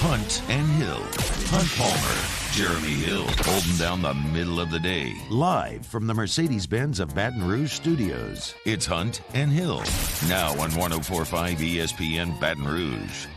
Hunt and Hill. Hunt Palmer, Jeremy Hill, holding down the middle of the day. Live from the Mercedes-Benz of Baton Rouge studios. It's Hunt and Hill. Now on 104.5 ESPN Baton Rouge.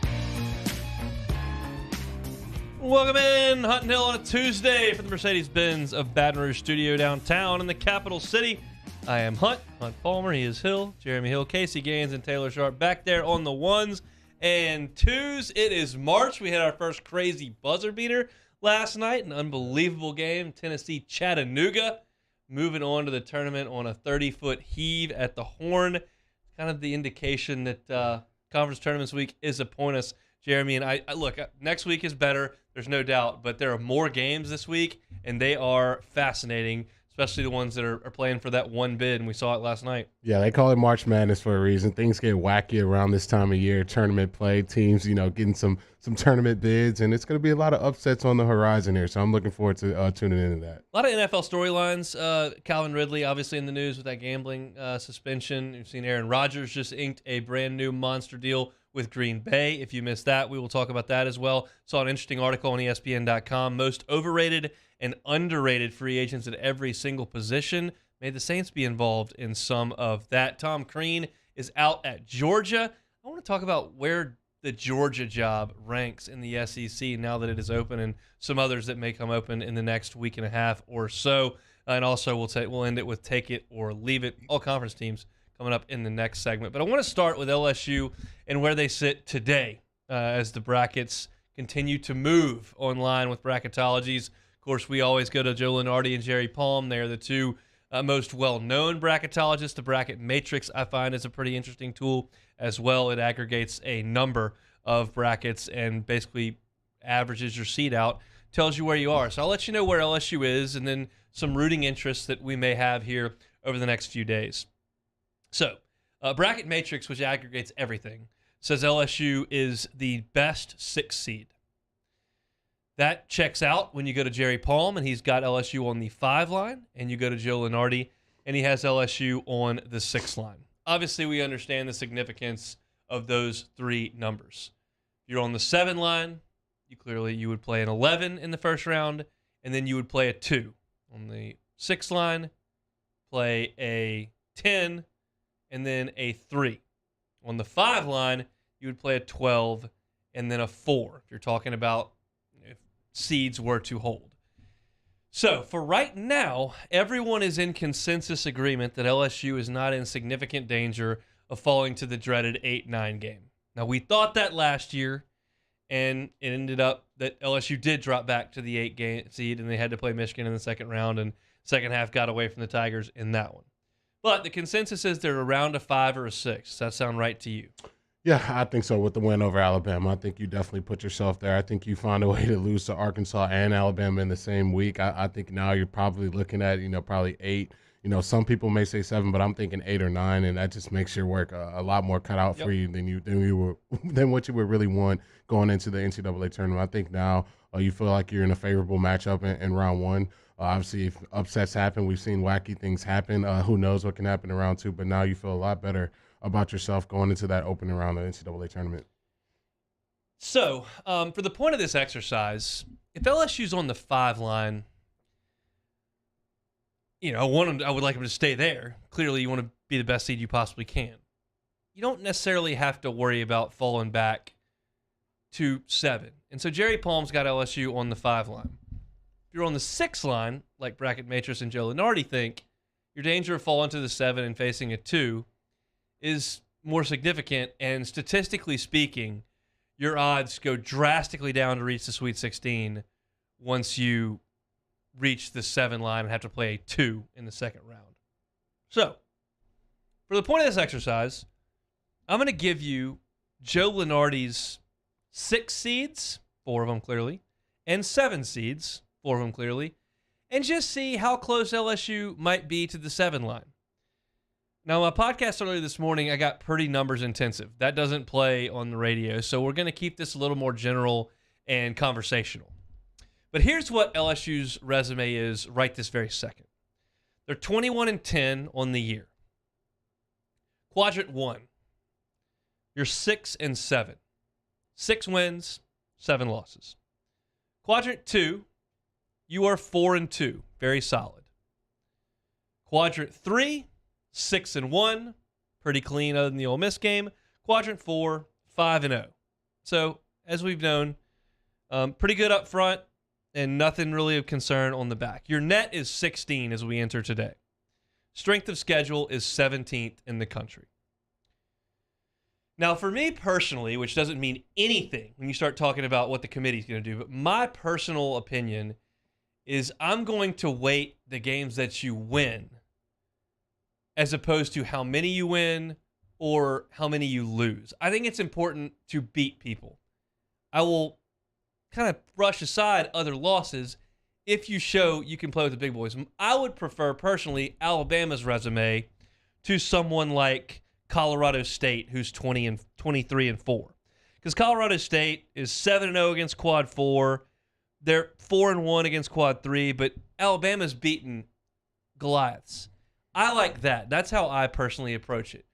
Welcome in, Hunt and Hill on a Tuesday for the Mercedes-Benz of Baton Rouge studio downtown in the capital city. I am Hunt Palmer, he is Hill, Jeremy Hill, Casey Gaines, and Taylor Sharp back there on the ones and twos. It is March. We had our first crazy buzzer beater last night, an unbelievable game, Tennessee-Chattanooga, moving on to the tournament on a 30-foot heave at the Horn. Kind of the indication that conference tournaments week is upon us. Jeremy and I look, next week is better, there's no doubt, but there are more games this week, and they are fascinating, especially the ones that are playing for that one bid, and we saw it last night. Yeah, they call it March Madness for a reason. Things get wacky around this time of year. Tournament play, teams, getting some tournament bids, and it's going to be a lot of upsets on the horizon here, so I'm looking forward to tuning into that. A lot of NFL storylines. Calvin Ridley, obviously in the news with that gambling suspension. You've seen Aaron Rodgers just inked a brand-new monster deal with Green Bay. If you missed that, we will talk about that as well. Saw an interesting article on ESPN.com. Most overrated and underrated free agents at every single position. May the Saints be involved in some of that. Tom Crean is out at Georgia. I want to talk about where the Georgia job ranks in the SEC now that it is open, and some others that may come open in the next week and a half or so. And also we'll end it with take it or leave it. All conference teams coming up in the next segment. But I want to start with LSU and where they sit today as the brackets continue to move online with bracketologies. Of course, we always go to Joe Lunardi and Jerry Palm. They're the two most well-known bracketologists. The Bracket Matrix, I find, is a pretty interesting tool as well. It aggregates a number of brackets and basically averages your seed out, tells you where you are. So I'll let you know where LSU is and then some rooting interests that we may have here over the next few days. So, Bracket Matrix, which aggregates everything, says LSU is the best 6 seed. That checks out when you go to Jerry Palm, and he's got LSU on the 5 line, and you go to Joe Lunardi, and he has LSU on the 6 line. Obviously, we understand the significance of those 3 numbers. If you're on the 7 line, you would play an 11 in the first round, and then you would play a 2. On the 6 line, play a 10, and then a 3. On the 5 line, you would play a 12 and then a 4, if you're talking about if seeds were to hold. So, for right now, everyone is in consensus agreement that LSU is not in significant danger of falling to the dreaded 8-9 game. Now, we thought that last year, and it ended up that LSU did drop back to the 8 seed, and they had to play Michigan in the second round, and second half got away from the Tigers in that one. But the consensus is they're around a 5 or a 6. Does that sound right to you? Yeah, I think so with the win over Alabama. I think you definitely put yourself there. I think you find a way to lose to Arkansas and Alabama in the same week. I think now you're probably looking at, probably 8. Some people may say 7, but I'm thinking 8 or 9, and that just makes your work a lot more cut out for you than what you would really want going into the NCAA tournament. I think now you feel like you're in a favorable matchup in round 1. Obviously, if upsets happen, we've seen wacky things happen. Who knows what can happen in round 2, but now you feel a lot better about yourself going into that opening round of the NCAA tournament. So, for the point of this exercise, if LSU's on the 5 line, I would like them to stay there. Clearly, you want to be the best seed you possibly can. You don't necessarily have to worry about falling back to 7. And so Jerry Palm's got LSU on the 5 line. If you're on the 6 line, like Bracket Matrix and Joe Lunardi think, your danger of falling to the 7 and facing a 2 is more significant, and statistically speaking, your odds go drastically down to reach the Sweet 16 once you reach the 7 line and have to play a 2 in the second round. So, for the point of this exercise, I'm going to give you Joe Lunardi's 6 seeds, 4 of them clearly, and 7 seeds, 4 of them clearly, and just see how close LSU might be to the 7 line. Now, my podcast earlier this morning, I got pretty numbers intensive. That doesn't play on the radio, so we're going to keep this a little more general and conversational. But here's what LSU's resume is right this very second. They're 21-10 on the year. Quadrant 1, you're 6-7. 6 wins, 7 losses. Quadrant 2, you are 4-2, very solid. Quadrant 3, 6-1, pretty clean other than the Ole Miss game. Quadrant 4, 5-0. So, as we've known, pretty good up front and nothing really of concern on the back. Your net is 16 as we enter today. Strength of schedule is 17th in the country. Now, for me personally, which doesn't mean anything when you start talking about what the committee's going to do, but my personal opinion is I'm going to weight the games that you win as opposed to how many you win or how many you lose. I think it's important to beat people. I will kind of brush aside other losses if you show you can play with the big boys. I would prefer, personally, Alabama's resume to someone like Colorado State, who's 23-4. Because Colorado State is 7-0 against Quad 4. They're 4-1 against Quad 3, but Alabama's beaten Goliaths. I like that. That's how I personally approach it.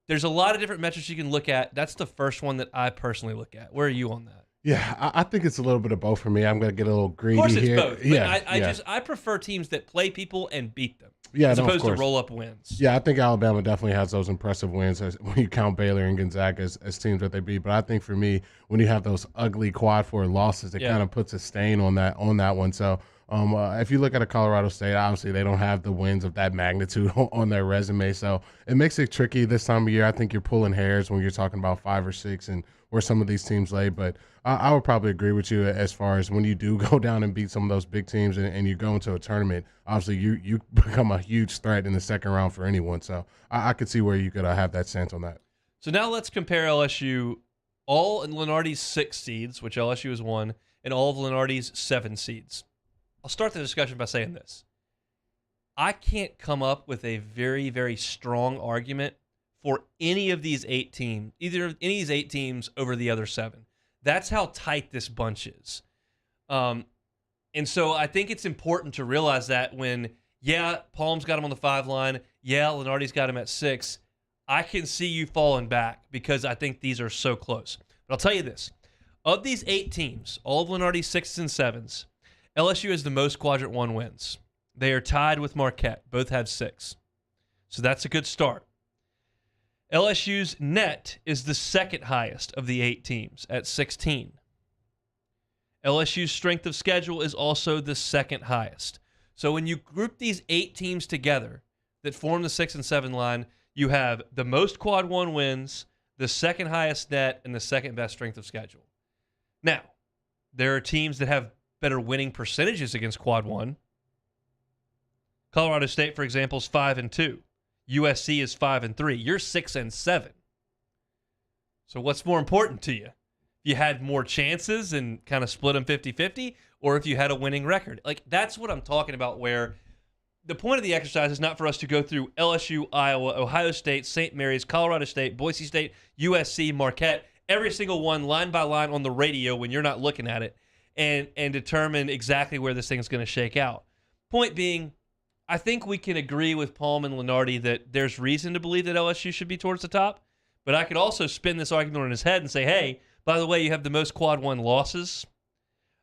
There's a lot of different metrics you can look at. That's the first one that I personally look at. Where are you on that? Yeah, I think it's a little bit of both for me. I'm going to get a little greedy here. Of course it's both. But Yeah, I prefer teams that play people and beat them. Yeah, as no, opposed to roll up wins. Yeah, I think Alabama definitely has those impressive wins when you count Baylor and Gonzaga as teams that they beat. But I think for me, when you have those ugly Quad 4 losses, it kind of puts a stain on that one. So if you look at a Colorado State, obviously they don't have the wins of that magnitude on their resume. So it makes it tricky this time of year. I think you're pulling hairs when you're talking about 5 or 6 and where some of these teams lay. But I would probably agree with you as far as when you do go down and beat some of those big teams and you go into a tournament, obviously you become a huge threat in the second round for anyone. So I could see where you could have that sense on that. So now let's compare LSU, all in Lenardi's 6 seeds, which LSU has won, and all of Lenardi's 7 seeds. I'll start the discussion by saying this. I can't come up with a very, very strong argument for any of these 8 teams, either any of these 8 teams over the other 7. That's how tight this bunch is. And so I think it's important to realize that when, Palm's got him on the 5 line, Lenardi's got him at 6, I can see you falling back because I think these are so close. But I'll tell you this. Of these 8 teams, all of Lenardi's 6s and 7s, LSU has the most Quadrant 1 wins. They are tied with Marquette. Both have 6. So that's a good start. LSU's net is the second highest of the 8 teams at 16. LSU's strength of schedule is also the second highest. So when you group these 8 teams together that form the 6 and 7 line, you have the most Quad 1 wins, the second highest net, and the second best strength of schedule. Now, there are teams that have better winning percentages against Quad 1. Colorado State, for example, is 5-2. USC is 5-3. You're 6-7. So what's more important to you? If you had more chances and kind of split them 50-50, or if you had a winning record? Like, that's what I'm talking about, where the point of the exercise is not for us to go through LSU, Iowa, Ohio State, St. Mary's, Colorado State, Boise State, USC, Marquette, every single one line by line on the radio when you're not looking at it, and determine exactly where this thing is going to shake out. Point being, I think we can agree with Palm and Lenardi that there's reason to believe that LSU should be towards the top, but I could also spin this argument on his head and say, hey, by the way, you have the most Quad 1 losses.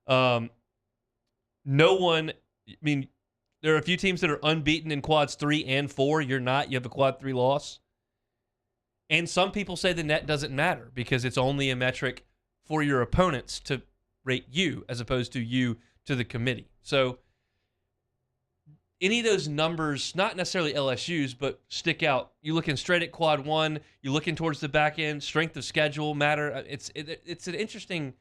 No one, there are a few teams that are unbeaten in Quads 3 and 4. You're not. You have a Quad 3 loss. And some people say the net doesn't matter because it's only a metric for your opponents to rate you as opposed to you to the committee. So any of those numbers, not necessarily LSU's, but stick out. You looking straight at Quad 1, you looking towards the back end, strength of schedule matter. It's an interesting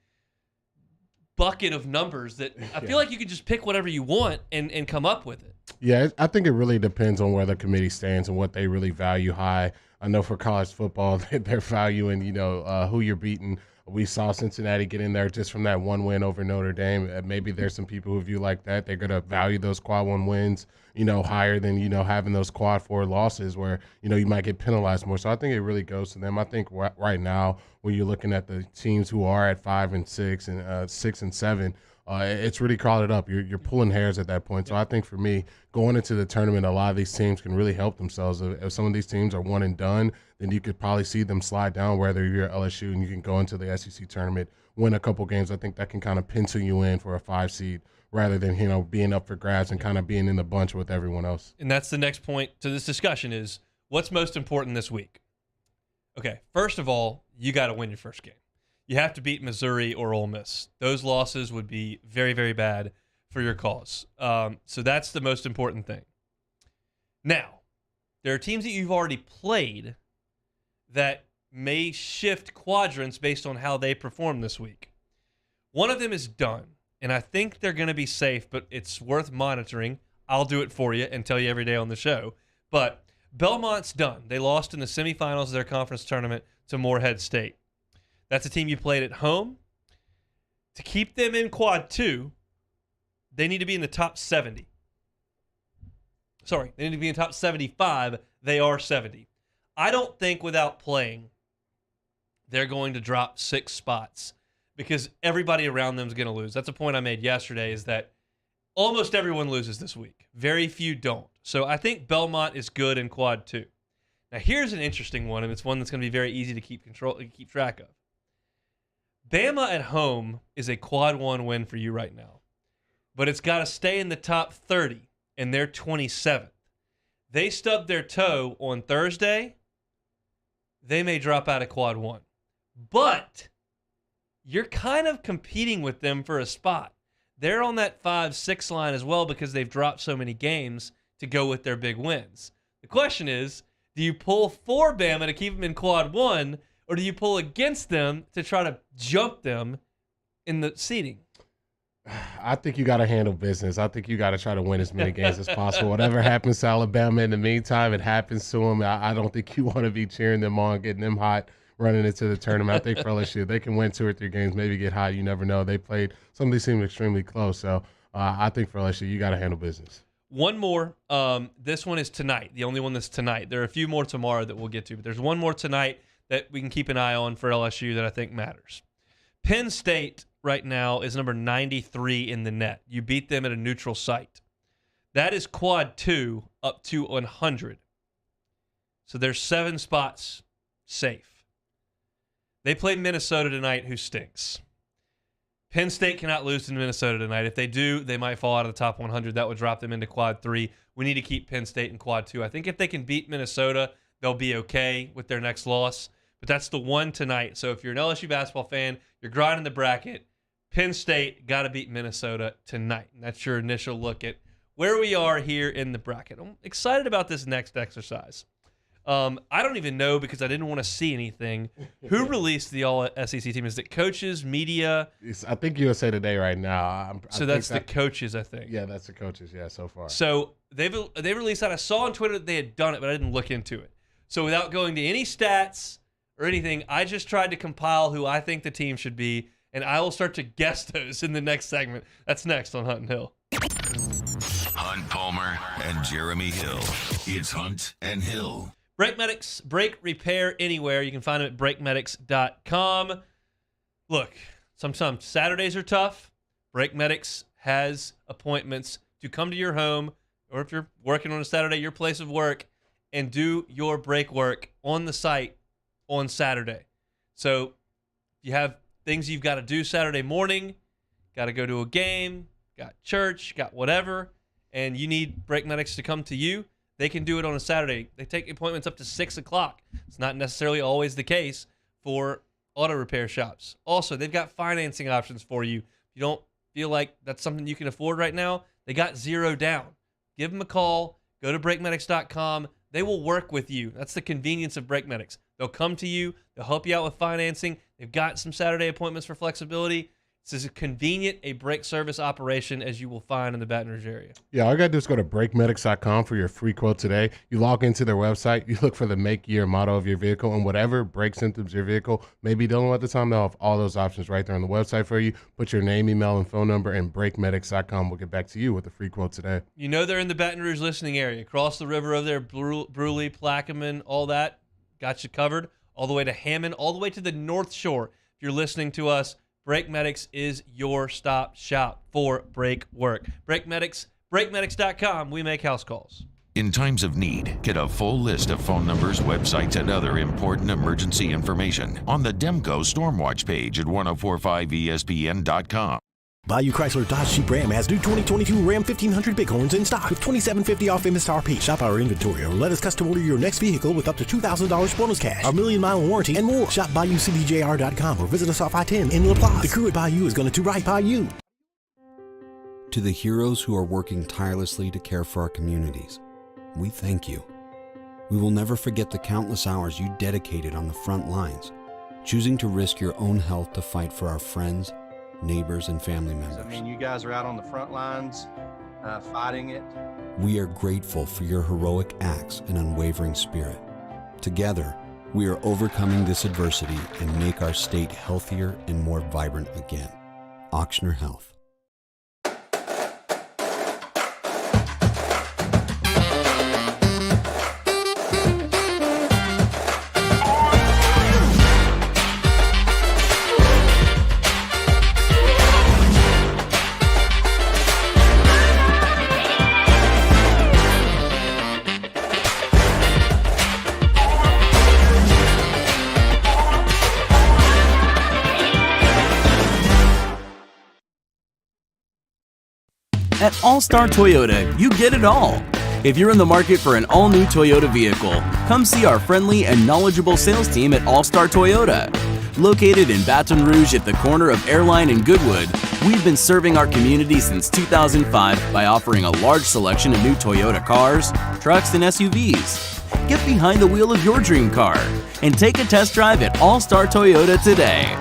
bucket of numbers that I feel like you can just pick whatever you want and come up with it. Yeah, I think it really depends on where the committee stands and what they really value high. I know for college football, they're valuing, who you're beating. We saw Cincinnati get in there just from that one win over Notre Dame. Maybe there's some people who view like that. They're going to value those Quad 1 wins, higher than, having those Quad 4 losses where, you might get penalized more. So I think it really goes to them. I think right now when you're looking at the teams who are at 5 and 6 and 6 and 7, it's really crowded up. You're pulling hairs at that point. So I think for me, going into the tournament, a lot of these teams can really help themselves. If some of these teams are one and done, then you could probably see them slide down, whether you're LSU and you can go into the SEC tournament, win a couple games. I think that can kind of pencil you in for a 5 seed rather than, being up for grabs and kind of being in the bunch with everyone else. And that's the next point to this discussion is what's most important this week? Okay, first of all, you got to win your first game. You have to beat Missouri or Ole Miss. Those losses would be very, very bad for your cause. So that's the most important thing. Now, there are teams that you've already played that may shift quadrants based on how they perform this week. One of them is done, and I think they're going to be safe, but it's worth monitoring. I'll do it for you and tell you every day on the show. But Belmont's done. They lost in the semifinals of their conference tournament to Morehead State. That's a team you played at home. To keep them in quad 2, they need to be in the top 70. Sorry, they need to be in top 75. They are 70. I don't think without playing, they're going to drop 6 spots because everybody around them is going to lose. That's a point I made yesterday is that almost everyone loses this week. Very few don't. So I think Belmont is good in quad 2. Now here's an interesting one, and it's one that's going to be very easy to keep track of. Bama at home is a quad 1 win for you right now, but it's got to stay in the top 30, and they're 27th. They stubbed their toe on Thursday. They may drop out of quad 1, but you're kind of competing with them for a spot. They're on that 5-6 line as well because they've dropped so many games to go with their big wins. The question is, do you pull for Bama to keep them in quad 1, or do you pull against them to try to jump them in the seeding? I think you got to handle business. I think you got to try to win as many games as possible. Whatever happens to Alabama in the meantime, it happens to them. I don't think you want to be cheering them on, getting them hot, running into the tournament. I think for LSU, they can win 2 or 3 games, maybe get hot. You never know. They played – some of these teams extremely close. So I think for LSU, you got to handle business. One more. This one is tonight, the only one that's tonight. There are a few more tomorrow that we'll get to, but there's one more tonight that we can keep an eye on for LSU that I think matters. Penn State right now is number 93 in the net. You beat them at a neutral site. That is quad 2 up to 100. So there's 7 spots safe. They play Minnesota tonight, who stinks. Penn State cannot lose to Minnesota tonight. If they do, they might fall out of the top 100. That would drop them into quad 3. We need to keep Penn State in quad 2. I think if they can beat Minnesota, they'll be okay with their next loss. But that's the one tonight. So if you're an LSU basketball fan, you're grinding the bracket, Penn State got to beat Minnesota tonight. And that's your initial look at where we are here in the bracket. I'm excited about this next exercise. I don't even know because I didn't want to see anything. Who released the All-SEC team? Is it coaches, media? I think USA Today right now. So that's the coaches, I think. Yeah, that's the coaches, so far. So they released that. I saw on Twitter that they had done it, but I didn't look into it. So without going to any stats or anything, I just tried to compile who I think the team should be, and I will start to guess those in the next segment. That's next on Hunt and Hill. Hunt Palmer and Jeremy Hill. It's Hunt and Hill. Brake Medics, brake repair anywhere. You can find them at brakemedics.com. Look, sometimes Saturdays are tough. Brake Medics has appointments to come to your home, or if you're working on a Saturday, your place of work, and do your brake work on the site on Saturday. So you have things you've got to do Saturday morning, got to go to a game, got church, got whatever, and you need Brake Medics to come to you. They can do it on a Saturday. They take appointments up to 6 o'clock. It's not necessarily always the case for auto repair shops. Also, they've got financing options for you. If you don't feel like that's something you can afford right now, they got 0 down. Give them a call. Go to brakemedics.com. They will work with you. That's the convenience of Brake Medics. They'll come to you. They'll help you out with financing. They've got some Saturday appointments for flexibility. It's as convenient a brake service operation as you will find in the Baton Rouge area. Yeah, all you got to do is go to brakemedics.com for your free quote today. You log into their website, you look for the make, year, model of your vehicle, and whatever brake symptoms your vehicle may be dealing with at the time, they'll have all those options right there on the website for you. Put your name, email, and phone number, and brakemedics.com will get back to you with a free quote today. You know they're in the Baton Rouge listening area. Across the river over there, Bruley, Plaquemine, all that. Got you covered. All the way to Hammond, all the way to the North Shore. If you're listening to us, Brake Medics is your stop shop for brake work. Brake Medics, brakemedics.com. We make house calls. In times of need, get a full list of phone numbers, websites, and other important emergency information on the Demco Stormwatch page at 1045ESPN.com. Bayou Chrysler Dodge Jeep Ram has new 2022 Ram 1500 Bighorns in stock with $2,750 off MSRP. Shop our inventory or let us custom order your next vehicle with up to $2,000 bonus cash, our 1,000,000-mile warranty, and more. Shop BayouCBJR.com or visit us off I-10 in La Plaza. The crew at Bayou is going to do right by you. To the heroes who are working tirelessly to care for our communities, we thank you. We will never forget the countless hours you dedicated on the front lines, choosing to risk your own health to fight for our friends, neighbors, and family members. I mean, you guys are out on the front lines fighting it. We are grateful for your heroic acts and unwavering spirit. Together, we are overcoming this adversity and make our state healthier and more vibrant again. Ochsner Health. At All-Star Toyota, you get it all. If you're in the market for an all-new Toyota vehicle, come see our friendly and knowledgeable sales team at All-Star Toyota. Located in Baton Rouge at the corner of Airline and Goodwood, we've been serving our community since 2005 by offering a large selection of new Toyota cars, trucks, and SUVs. Get behind the wheel of your dream car and take a test drive at All-Star Toyota today.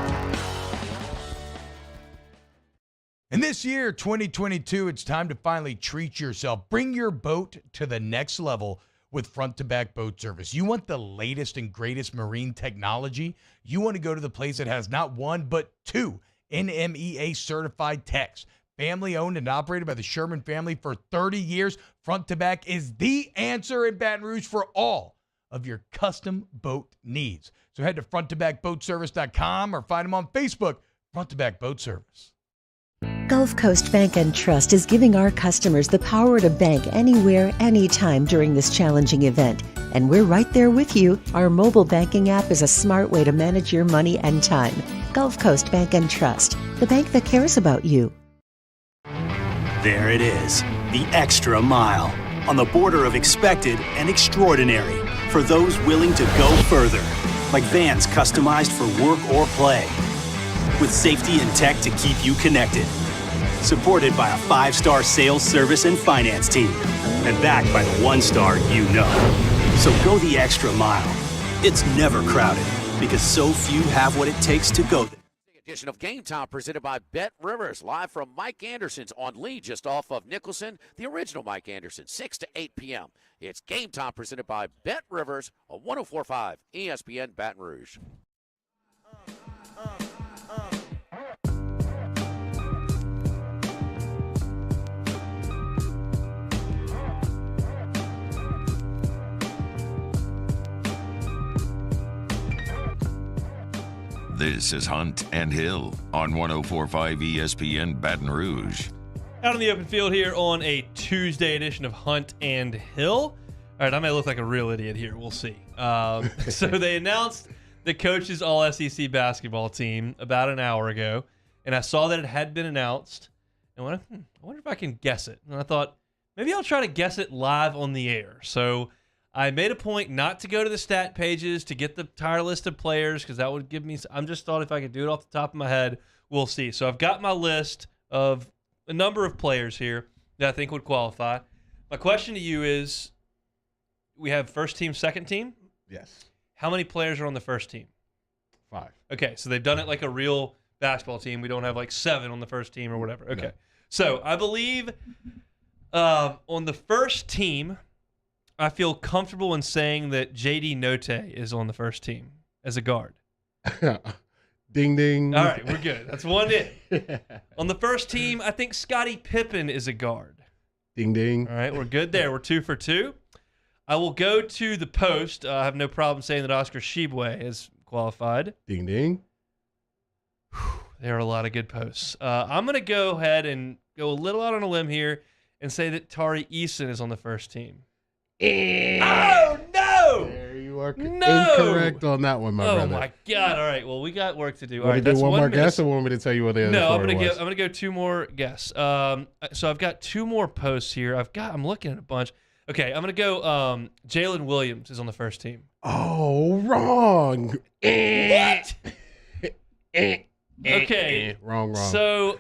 And this year, 2022, it's time to finally treat yourself. Bring your boat to the next level with front-to-back boat service. You want the latest and greatest marine technology? You want to go to the place that has not one, but two NMEA-certified techs. Family-owned and operated by the Sherman family for 30 years, front-to-back is the answer in Baton Rouge for all of your custom boat needs. So head to fronttobackboatservice.com or find them on Facebook, Front to Back Boat Service. Gulf Coast Bank and Trust is giving our customers the power to bank anywhere, anytime during this challenging event. And we're right there with you. Our mobile banking app is a smart way to manage your money and time. Gulf Coast Bank and Trust, the bank that cares about you. There it is, the extra mile, on the border of expected and extraordinary, for those willing to go further, like vans customized for work or play, with safety and tech to keep you connected. Supported by a 5-star sales, service, and finance team. And backed by the 1-star you know. So go the extra mile. It's never crowded, because so few have what it takes to go there. Edition of Game Time presented by Bet Rivers, live from Mike Anderson's on Lee, just off of Nicholson, the original Mike Anderson, 6 to 8 p.m. It's Game Time presented by Bet Rivers on 104.5 ESPN Baton Rouge. This is Hunt and Hill on 104.5 ESPN Baton Rouge. Out on the open field here on a Tuesday edition of Hunt and Hill. All right, I may look like a real idiot here. We'll see. So they announced the coach's All-SEC basketball team about an hour ago, and I saw that it had been announced. And I wonder if I can guess it. And I thought, maybe I'll try to guess it live on the air. So I made a point not to go to the stat pages to get the entire list of players because that would give me – I just thought if I could do it off the top of my head, we'll see. So I've got my list of a number of players here that I think would qualify. My question to you is, we have first team, second team? Yes. How many players are on the first team? 5. Okay, so they've done it like a real basketball team. We don't have like 7 on the first team or whatever. Okay. No. So I believe on the first team – I feel comfortable in saying that J.D. Note is on the first team as a guard. Ding, ding. All right, we're good. That's one in. On the first team, I think Scottie Pippen is a guard. Ding, ding. All right, we're good there. We're 2 for 2. I will go to the post. I have no problem saying that Oscar Tshiebwe is qualified. Ding, ding. There are a lot of good posts. I'm going to go ahead and go a little out on a limb here and say that Tari Eason is on the first team. Oh, no! There you are incorrect on that one, my brother. Oh, my God. All right, well, we got work to do. All Want right, to do that's one more guess, miss. or want me to tell you what the other No, I'm story was? I'm gonna go 2 more guess. So I've got 2 more posts here. I'm looking at a bunch. Okay, I'm gonna go. Jalen Williams is on the first team. Oh, wrong. What? Okay, wrong. So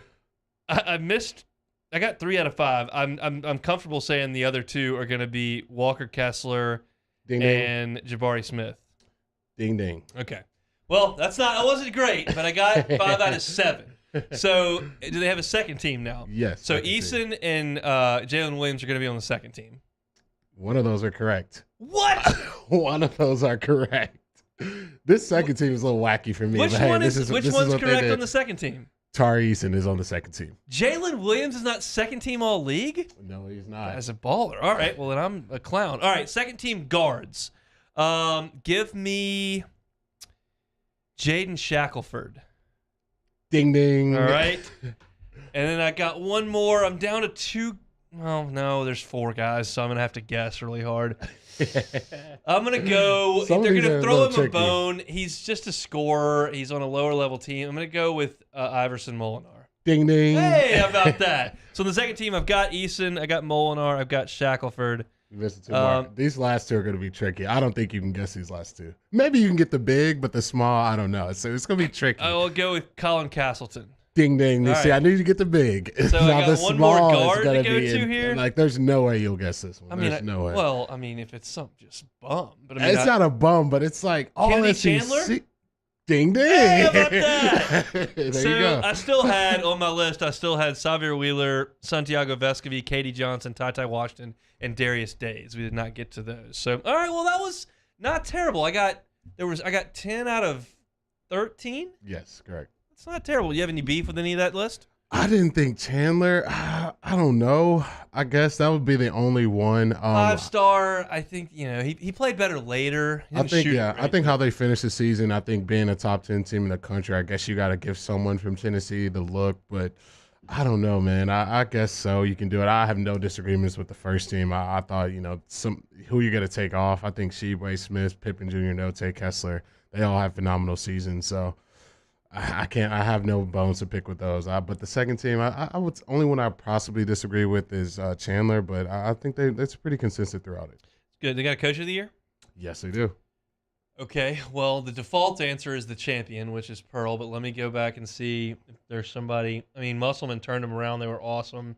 I missed. I got 3 out of 5. I'm comfortable saying the other 2 are gonna be Walker Kessler Ding, ding. and Jabari Smith. Ding ding. Okay. Well, that wasn't great, but I got 5 out of 7. So, do they have a second team now? Yes. So, second team. Eason and Jalen Williams are going to be on the second team. One of those are correct. What? One of those are correct. This second team is a little wacky for me. Which but hey, one is this which this one's what they correct did. on the second team? Tari Eason is on the second team. Jalen Williams is not second team all league? No, he's not. As a baller. All right. Well, then I'm a clown. All right. Second team guards. Give me Jaden Shackelford. Ding ding. All right. And then I got one more. I'm down to 2. Oh, no, there's 4 guys, so I'm going to have to guess really hard. I'm going to go. Some of They're these going are to a throw little him tricky. a bone. He's just a scorer. He's on a lower level team. I'm going to go with Iverson Molinar. Ding ding. Hey, how about that? So on the second team, I've got Eason, I got Molinar, I've got Shackelford. You missed the 2 mark. These last 2 are going to be tricky. I don't think you can guess these last 2. Maybe you can get the big, but the small, I don't know. So it's going to be tricky. I will go with Colin Castleton. Ding ding. All See, right. I need to get the big. So I got the one more small is guard to gonna go be to here? Like, there's no way you'll guess this one. I mean, there's no way. well, I mean, if it's some just bum, but I mean, It's not a bum, but it's like all Kennedy SEC. Chandler? Ding ding. Hey, how about that? There So you go. I still had on my list. I still had Xavier Wheeler, Santiago Vescovi, Katie Johnson, Ty Washington, and Darius Days. We did not get to those. So all right, well that was not terrible. I got 10 out of 13. Yes, correct. It's not terrible. You have any beef with any of that list? I didn't think Chandler. I don't know. I guess that would be the only one. 5-star. I think he played better later. He I didn't think shoot it yeah. great. I think how they finished the season. I think being a top 10 team in the country. I guess you got to give someone from Tennessee the look, but I don't know, man. I guess so. You can do it. I have no disagreements with the first team. I thought who you're gonna take off. I think Sheboy, Smith, Pippen Jr., Note, Kessler. They all have phenomenal seasons. So. I have no bones to pick with those. But the second team, I would only one I possibly disagree with is Chandler. But I think that's pretty consistent throughout it. Good. They got a coach of the year? Yes, they do. Okay. Well, the default answer is the champion, which is Pearl. But let me go back and see if there's somebody. I mean, Musselman turned them around. They were awesome.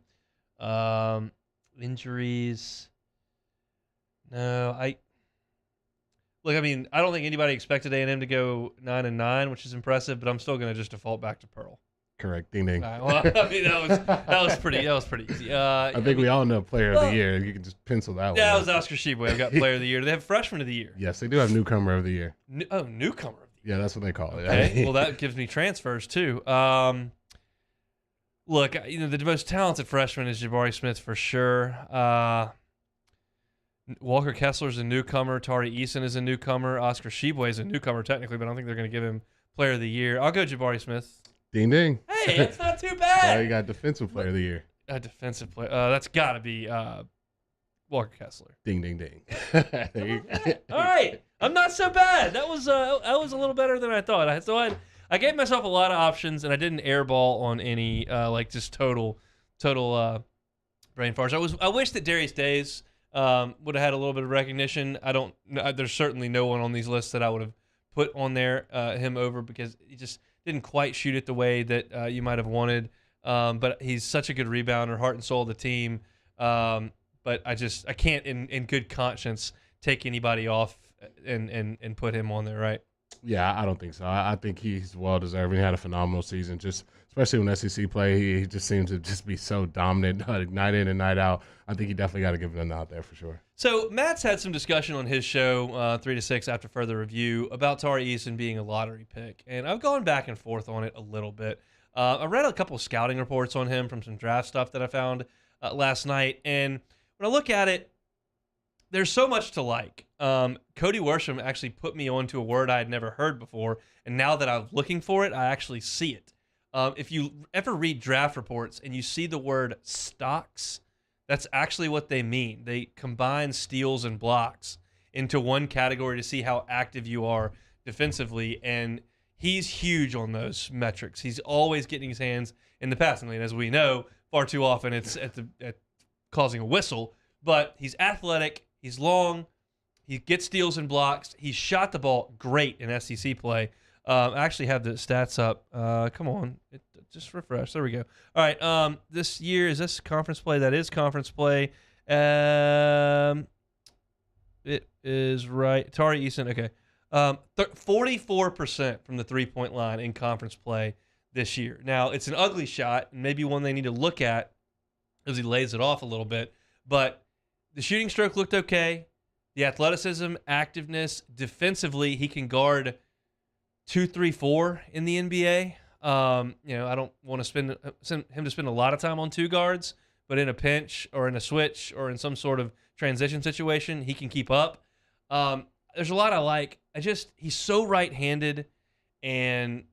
Injuries. No, Look, I mean, I don't think anybody expected A&M to go 9-9, which is impressive, but I'm still going to just default back to Pearl. Correct. Ding ding. All right, well, I mean, that was pretty easy. I think we all know player of the year. You can just pencil that one. Yeah, out. it was Oscar Sheboy. I've got player of the year. Do they have freshman of the year? Yes, they do have newcomer of the year. Newcomer of the year. Yeah, that's what they call it. Okay. Well, that gives me transfers too. Look, the most talented freshman is Jabari Smith for sure. Walker Kessler's a newcomer. Tari Eason is a newcomer. Oscar Sheboy is a newcomer technically, but I don't think they're going to give him player of the year. I'll go Jabari Smith. Ding ding. Hey, that's not too bad. Oh, you got defensive player of the year. A defensive player. That's got to be Walker Kessler. Ding ding ding. There you go. All right, I'm not so bad. That was a little better than I thought. I gave myself a lot of options, and I didn't airball on any just total brain farts. I wish that Darius Days would have had a little bit of recognition. There's certainly no one on these lists that I would have put on there him over because he just didn't quite shoot it the way that you might have wanted. But he's such a good rebounder, heart and soul of the team. But I can't in good conscience take anybody off and put him on there, right? Yeah, I don't think so. I think he's well deserved. He had a phenomenal season, just especially when SEC play. He just seems to just be so dominant night in and night out. I think he definitely got to give it a nod there for sure. So Matt's had some discussion on his show, 3 to 6 after further review, about Tari Eason being a lottery pick, and I've gone back and forth on it a little bit. I read a couple of scouting reports on him from some draft stuff that I found last night, and when I look at it, there's so much to like. Cody Worsham actually put me onto a word I had never heard before, and now that I'm looking for it, I actually see it. If you ever read draft reports and you see the word stocks, that's actually what they mean. They combine steals and blocks into one category to see how active you are defensively, and he's huge on those metrics. He's always getting his hands in the passing lane. As we know, far too often it's at causing a whistle, but he's athletic, he's long, he gets steals and blocks. He shot the ball great in SEC play. I actually have the stats up. Come on. Just refresh. There we go. All right. This year, is this conference play? That is conference play. It is right. Tari Eason. Okay. 44% from the three-point line in conference play this year. Now, it's an ugly shot, and maybe one they need to look at as he lays it off a little bit. But the shooting stroke looked okay. The athleticism, activeness, defensively, he can guard 2, 3, 4 in the NBA. I don't want to send him to spend a lot of time on two guards, but in a pinch or in a switch or in some sort of transition situation, he can keep up. There's a lot I like. He's so right-handed and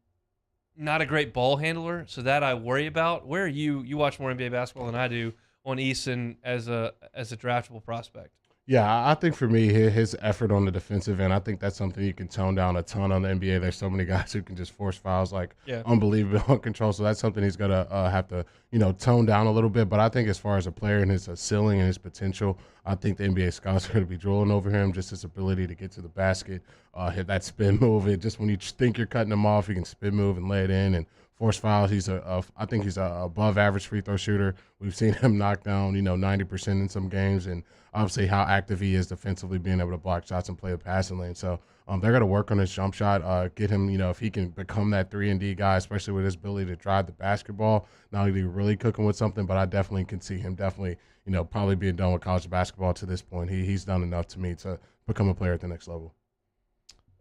not a great ball handler, so that I worry about. Where are you? You watch more NBA basketball than I do on Eason as a draftable prospect. Yeah, I think for me, his effort on the defensive end, I think that's something you can tone down a ton on the NBA. There's so many guys who can just force fouls unbelievable uncontrolled. So that's something he's going to have to, tone down a little bit. But I think as far as a player and his ceiling and his potential, I think the NBA scouts are going to be drooling over him, just his ability to get to the basket, hit that spin move. Just when you think you're cutting him off, he can spin move and lay it in and force fouls. I think he's a above average free throw shooter. We've seen him knock down, 90% in some games, and obviously how active he is defensively, being able to block shots and play the passing lane. So they're going to work on his jump shot, get him, if he can become that 3-and-D guy, especially with his ability to drive the basketball, not only really cooking with something, but I definitely can see him probably being done with college basketball to this point. He's done enough to me to become a player at the next level.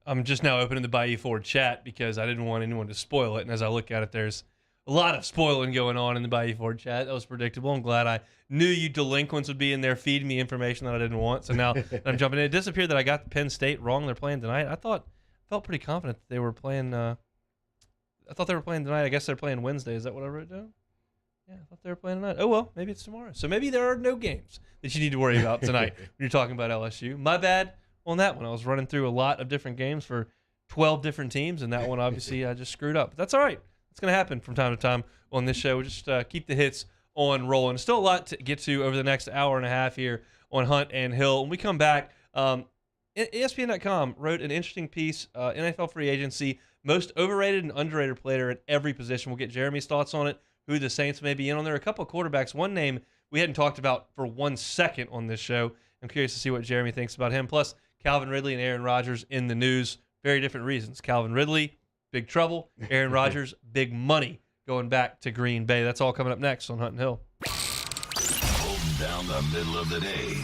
I'm just now opening the Bayou Ford chat because I didn't want anyone to spoil it. And as I look at it, there's a lot of spoiling going on in the Bayou Ford chat. That was predictable. I'm glad I knew you delinquents would be in there feeding me information that I didn't want. So now I'm jumping in. It disappeared that I got Penn State wrong. They're playing tonight. Felt pretty confident that they were playing. I thought they were playing tonight. I guess they're playing Wednesday. Is that what I wrote down? Yeah, I thought they were playing tonight. Oh, well, maybe it's tomorrow. So maybe there are no games that you need to worry about tonight when you're talking about LSU. My bad on that one. I was running through a lot of different games for 12 different teams, and that one, obviously, I just screwed up. But that's all right. It's going to happen from time to time on this show. We'll just keep the hits on rolling. Still a lot to get to over the next hour and a half here on Hunt and Hill. When we come back, ESPN.com wrote an interesting piece, NFL free agency, most overrated and underrated player at every position. We'll get Jeremy's thoughts on it, who the Saints may be in on there. A couple of quarterbacks. One name we hadn't talked about for 1 second on this show. I'm curious to see what Jeremy thinks about him. Plus, Calvin Ridley and Aaron Rodgers in the news. Very different reasons. Calvin Ridley, big trouble. Aaron Rodgers, big money going back to Green Bay. That's all coming up next on Hunt and Hill. Holding down the middle of the day.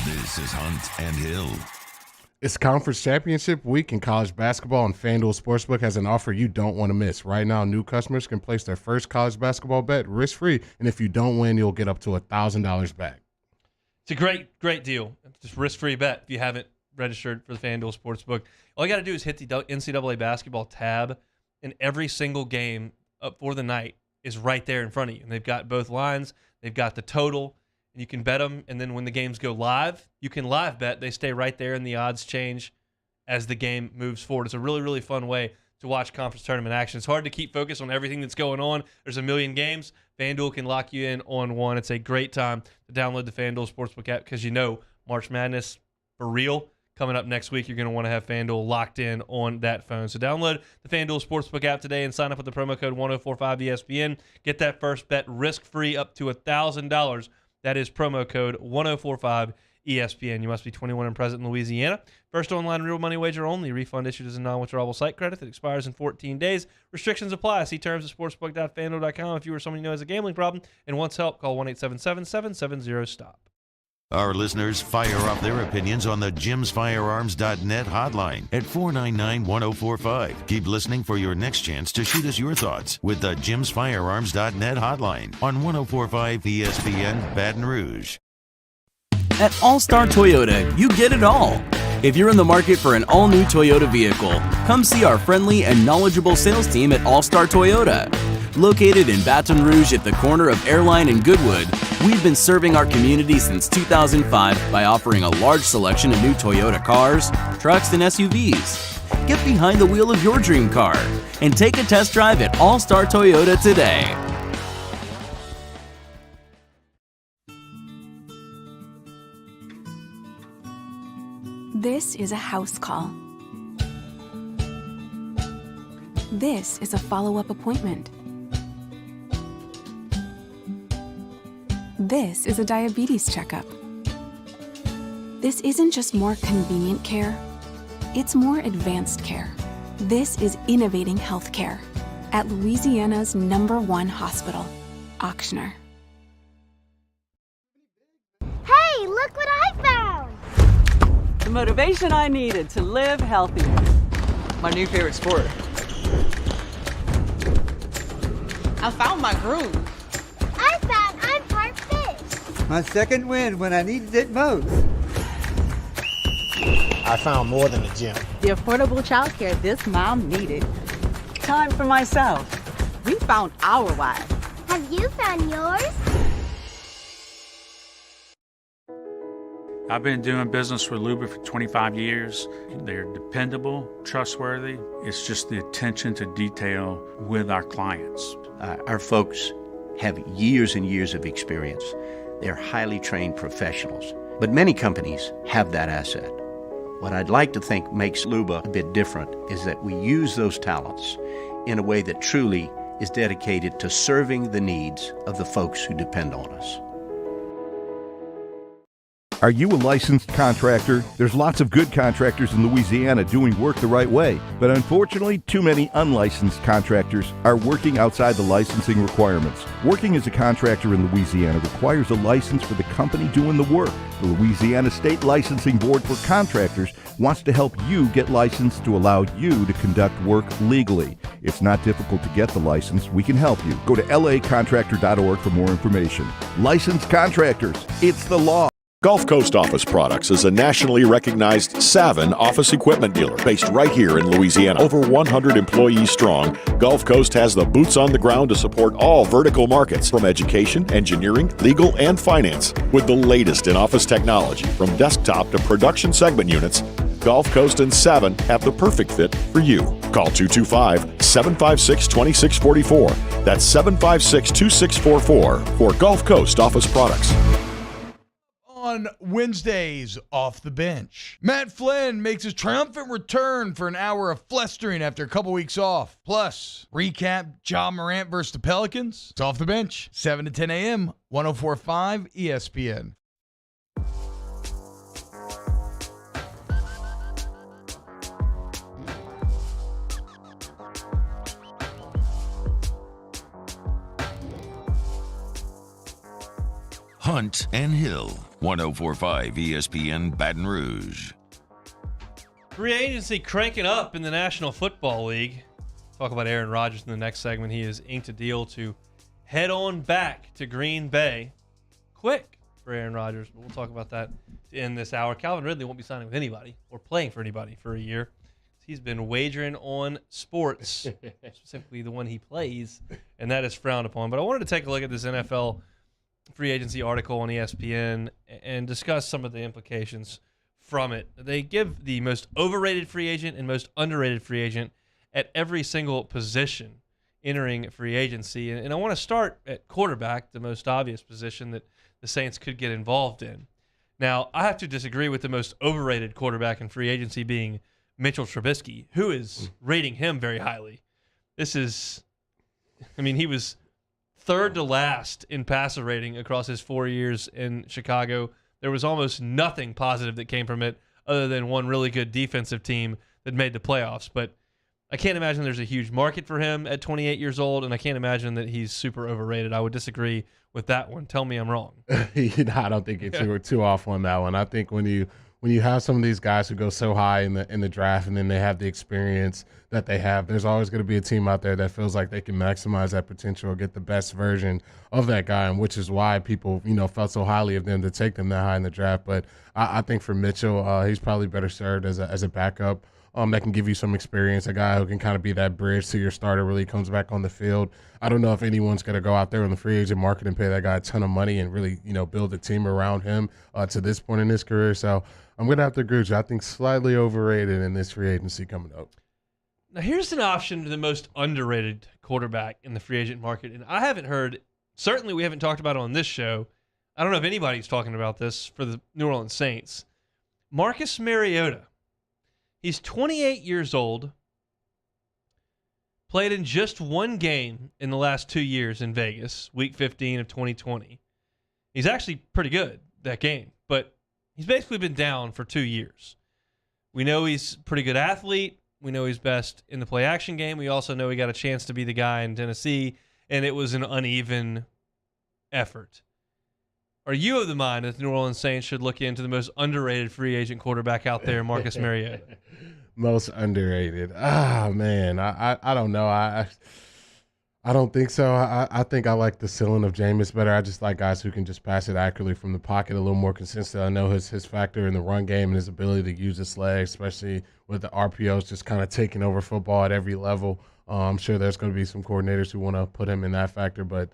This is Hunt and Hill. It's conference championship week in college basketball, and FanDuel Sportsbook has an offer you don't want to miss. Right now, new customers can place their first college basketball bet risk-free, and if you don't win, you'll get up to $1,000 back. It's a great deal. Just risk-free bet if you haven't registered for the FanDuel Sportsbook. All you got to do is hit the NCAA basketball tab, and every single game up for the night is right there in front of you. And they've got both lines. They've got the total, and you can bet them. And then when the games go live, you can live bet. They stay right there, and the odds change as the game moves forward. It's a really, really fun way to watch conference tournament action. It's hard to keep focus on everything that's going on. There's a million games. FanDuel can lock you in on one. It's a great time to download the FanDuel Sportsbook app because March Madness for real. Coming up next week, you're going to want to have FanDuel locked in on that phone. So download the FanDuel Sportsbook app today and sign up with the promo code 1045ESPN. Get that first bet risk-free up to $1,000. That is promo code 1045ESPN. You must be 21 and present in Louisiana. First online real money wager only. Refund issued as a non-withdrawable site credit that expires in 14 days. Restrictions apply. See terms at sportsbook.fanduel.com. If you or someone you know has a gambling problem and wants help, call 1-877-770-STOP. Our listeners fire off their opinions on the jimsfirearms.net hotline at 499-1045. Keep listening for your next chance to shoot us your thoughts with the jimsfirearms.net hotline on 1045 ESPN Baton Rouge. At All Star Toyota, you get it all. If you're in the market for an all-new Toyota vehicle, come see our friendly and knowledgeable sales team at All Star Toyota. Located in Baton Rouge at the corner of Airline and Goodwood, we've been serving our community since 2005 by offering a large selection of new Toyota cars, trucks, and SUVs. Get behind the wheel of your dream car and take a test drive at All Star Toyota today. This is a house call. This is a follow-up appointment. This is a diabetes checkup. This isn't just more convenient care, it's more advanced care. This is innovating healthcare at Louisiana's #1 hospital, Auctioner. Hey, look what I found! The motivation I needed to live healthier. My new favorite sport. I found my groove. I found I'm part fish. My second win when I needed it most. I found more than a gym. The affordable childcare this mom needed. Time for myself. We found our why. Have you found yours? I've been doing business with Luba for 25 years. They're dependable, trustworthy. It's just the attention to detail with our clients. Our folks have years and years of experience. They're highly trained professionals. But many companies have that asset. What I'd like to think makes Luba a bit different is that we use those talents in a way that truly is dedicated to serving the needs of the folks who depend on us. Are you a licensed contractor? There's lots of good contractors in Louisiana doing work the right way, but unfortunately, too many unlicensed contractors are working outside the licensing requirements. Working as a contractor in Louisiana requires a license for the company doing the work. The Louisiana State Licensing Board for Contractors wants to help you get licensed to allow you to conduct work legally. It's not difficult to get the license. We can help you. Go to lacontractor.org for more information. Licensed contractors, it's the law. Gulf Coast Office Products is a nationally recognized Savin office equipment dealer based right here in Louisiana. Over 100 employees strong, Gulf Coast has the boots on the ground to support all vertical markets, from education, engineering, legal, and finance. With the latest in office technology, from desktop to production segment units, Gulf Coast and Savin have the perfect fit for you. Call 225-756-2644. That's 756-2644 for Gulf Coast Office Products. On Wednesdays, Off the Bench, Matt Flynn makes his triumphant return for an hour of flestering after a couple weeks off. Plus, recap Ja Morant versus the Pelicans. It's Off the Bench, 7 to 10 a.m., 104.5 ESPN. Hunt and Hill, 104.5 ESPN Baton Rouge. Free agency cranking up in the National Football League. Talk about Aaron Rodgers in the next segment. He has inked a deal to head on back to Green Bay. Quick for Aaron Rodgers, but we'll talk about that in this hour. Calvin Ridley won't be signing with anybody or playing for anybody for a year. He's been wagering on sports, specifically the one he plays, and that is frowned upon. But I wanted to take a look at this NFL free agency article on ESPN and discuss some of the implications from it. They give the most overrated free agent and most underrated free agent at every single position entering free agency. And I want to start at quarterback, the most obvious position that the Saints could get involved in. Now, I have to disagree with the most overrated quarterback in free agency being Mitchell Trubisky, who is rating him very highly. He was third to last in passer rating across his 4 years in Chicago. There was almost nothing positive that came from it other than one really good defensive team that made the playoffs. But I can't imagine there's a huge market for him at 28 years old, and I can't imagine that he's super overrated. I would disagree with that one. Tell me I'm wrong. I don't think you're too off on that one. I think when you when you have some of these guys who go so high in the draft and then they have the experience that they have, there's always going to be a team out there that feels like they can maximize that potential or get the best version of that guy, and which is why people, felt so highly of them to take them that high in the draft. But I think for Mitchell, he's probably better served as a backup. That can give you some experience, a guy who can kind of be that bridge to your starter really comes back on the field. I don't know if anyone's going to go out there on the free agent market and pay that guy a ton of money and really, build a team around him to this point in his career. So I'm going to have to agree with you. I think slightly overrated in this free agency coming up. Now, here's an option to the most underrated quarterback in the free agent market, and I haven't heard, certainly we haven't talked about it on this show. I don't know if anybody's talking about this for the New Orleans Saints. Marcus Mariota. He's 28 years old, played in just one game in the last 2 years in Vegas, week 15 of 2020. He's actually pretty good that game, but he's basically been down for 2 years. We know he's a pretty good athlete. We know he's best in the play action game. We also know he got a chance to be the guy in Tennessee, and it was an uneven effort. Are you of the mind that the New Orleans Saints should look into the most underrated free agent quarterback out there, Marcus Mariota? Most underrated. Man, I don't know. I don't think so. I think I like the ceiling of Jameis better. I just like guys who can just pass it accurately from the pocket, a little more consistent. I know his factor in the run game and his ability to use his legs, especially with the RPOs just kind of taking over football at every level. I'm sure there's going to be some coordinators who want to put him in that factor, but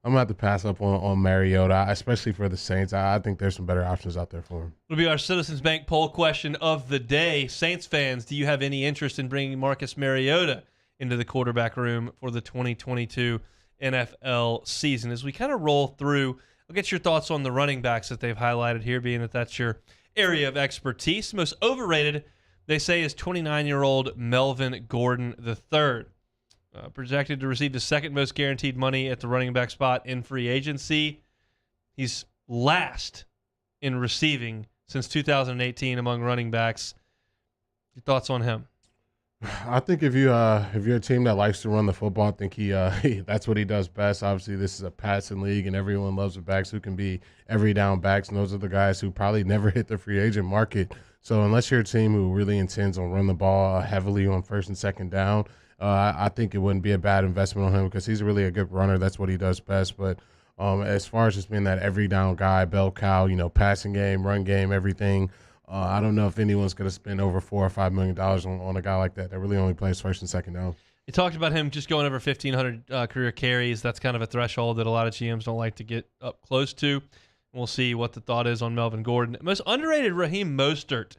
I'm going to have to pass up on Mariota, especially for the Saints. I think there's some better options out there for him. It'll be our Citizens Bank poll question of the day. Saints fans, do you have any interest in bringing Marcus Mariota into the quarterback room for the 2022 NFL season? As we kind of roll through, I'll get your thoughts on the running backs that they've highlighted here, being that that's your area of expertise. Most overrated, they say, is 29-year-old Melvin Gordon III. Projected to receive the second most guaranteed money at the running back spot in free agency. He's last in receiving since 2018 among running backs. Your thoughts on him? I think if you're a team that likes to run the football, I think he that's what he does best. Obviously, this is a passing league, and everyone loves the backs who can be every down backs, and those are the guys who probably never hit the free agent market. So unless you're a team who really intends on running the ball heavily on first and second down, I think it wouldn't be a bad investment on him because he's really a good runner. That's what he does best. But as far as just being that every down guy, bell cow, passing game, run game, everything, I don't know if anyone's going to spend over $4 or $5 million on a guy like that really only plays first and second down. You talked about him just going over 1,500 career carries. That's kind of a threshold that a lot of GMs don't like to get up close to. We'll see what the thought is on Melvin Gordon. Most underrated, Raheem Mostert,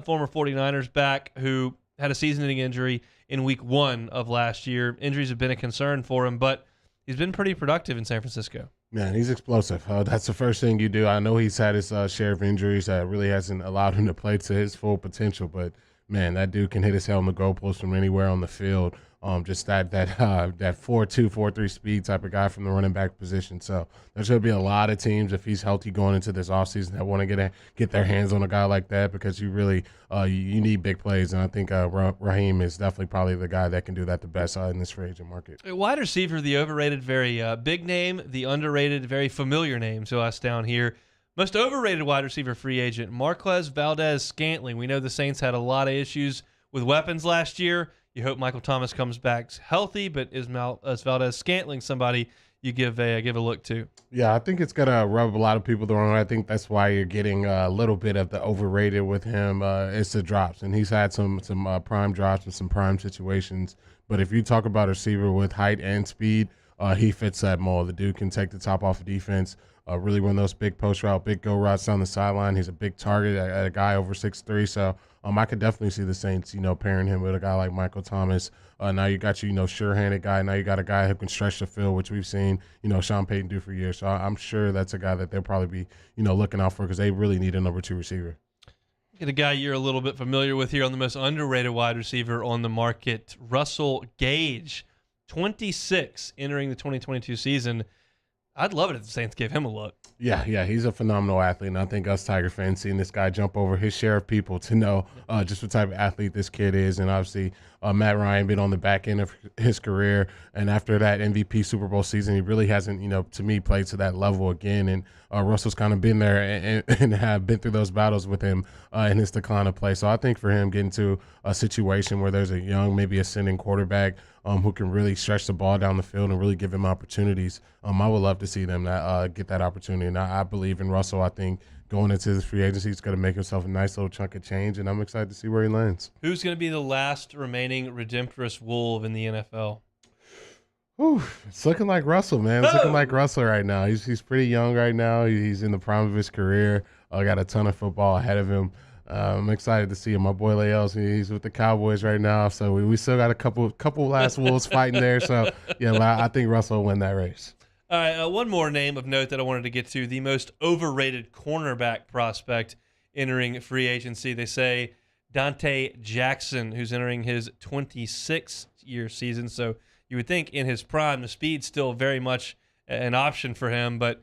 former 49ers back who had a season-ending injury in week 1 of last year. Injuries have been a concern for him, but he's been pretty productive in San Francisco. Man, he's explosive. That's the first thing you do. I know he's had his share of injuries that really hasn't allowed him to play to his full potential, but man, that dude can hit his head on the goalpost from anywhere on the field. Just that 4.2, 4.3 speed type of guy from the running back position. So there's going to be a lot of teams, if he's healthy going into this offseason, that want to get their hands on a guy like that because you really you need big plays. And I think Raheem is definitely probably the guy that can do that the best in this free agent market. A wide receiver, the overrated, very big name, the underrated, very familiar name to us down here. Most overrated wide receiver free agent, Marquez Valdez-Scantling. We know the Saints had a lot of issues with weapons last year. You hope Michael Thomas comes back healthy, but is Valdez-Scantling somebody you give a look to? Yeah, I think it's going to rub a lot of people the wrong way. I think that's why you're getting a little bit of the overrated with him. It's the drops, and he's had some prime drops and some prime situations. But if you talk about a receiver with height and speed, he fits that mold. The dude can take the top off of defense, really run those big post route, big go routes down the sideline. He's a big target at a guy over 6'3". So I could definitely see the Saints, pairing him with a guy like Michael Thomas. Now you got sure-handed guy. Now you got a guy who can stretch the field, which we've seen, Sean Payton do for years. So I'm sure that's a guy that they'll probably be, looking out for because they really need a number 2 receiver. Get a guy you're a little bit familiar with here on the most underrated wide receiver on the market, Russell Gage, 26 entering the 2022 season. I'd love it if the Saints gave him a look. Yeah, he's a phenomenal athlete, and I think us Tiger fans seeing this guy jump over his share of people to know just what type of athlete this kid is, and obviously Matt Ryan been on the back end of his career, and after that MVP Super Bowl season, he really hasn't, to me, played to that level again, and Russell's kind of been there and have been through those battles with him in his decline of play. So I think for him getting to a situation where there's a young, maybe ascending quarterback who can really stretch the ball down the field and really give him opportunities, I would love to see them get that opportunity. And I believe in Russell. I think going into this free agency, he's going to make himself a nice little chunk of change, and I'm excited to see where he lands. Who's going to be the last remaining redemptorous wolf in the NFL? Whew, it's looking like Russell, man. It's looking like Russell right now. He's pretty young right now. He's in the prime of his career. Got a ton of football ahead of him. I'm excited to see him. My boy Leos, he's with the Cowboys right now, so we still got a couple last Wolves fighting there. So yeah, but I think Russell will win that race. All right, one more name of note that I wanted to get to: the most overrated cornerback prospect entering free agency. They say Dante Jackson, who's entering his 26th-year season. So you would think in his prime, the speed's still very much an option for him, but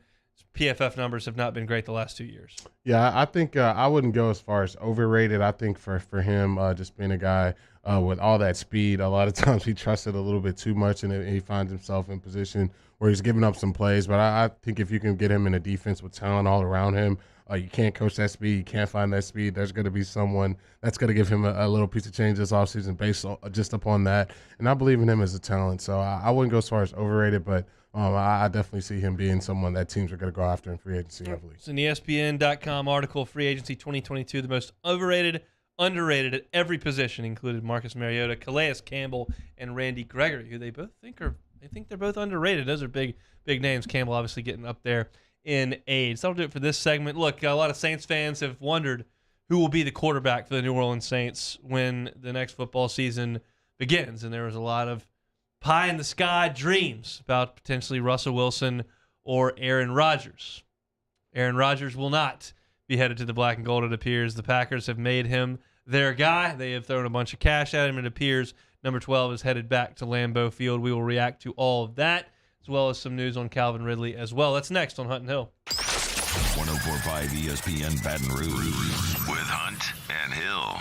PFF numbers have not been great the last 2 years. Yeah, I think I wouldn't go as far as overrated. I think for him, just being a guy with all that speed, a lot of times he trusted a little bit too much, and he finds himself in position where he's giving up some plays. But I think if you can get him in a defense with talent all around him, you can't coach that speed. You can't find that speed. There's going to be someone that's going to give him a little piece of change this offseason based just upon that. And I believe in him as a talent. So I wouldn't go as far as overrated, but I definitely see him being someone that teams are going to go after in free agency heavily. It's an ESPN.com article, Free Agency 2022, the most overrated, underrated at every position, included Marcus Mariota, Calais Campbell, and Randy Gregory, who they think they're both underrated. Those are big names. Campbell obviously getting up there in age. So that'll do it for this segment. Look, a lot of Saints fans have wondered who will be the quarterback for the New Orleans Saints when the next football season begins, and there was a lot of pie-in-the-sky dreams about potentially Russell Wilson or Aaron Rodgers. Aaron Rodgers will not be headed to the black and gold, it appears. The Packers have made him their guy. They have thrown a bunch of cash at him. It appears number 12 is headed back to Lambeau Field. We will react to all of that, as well as some news on Calvin Ridley as well. That's next on Hunt and Hill. 104.5 ESPN Baton Rouge with Hunt and Hill.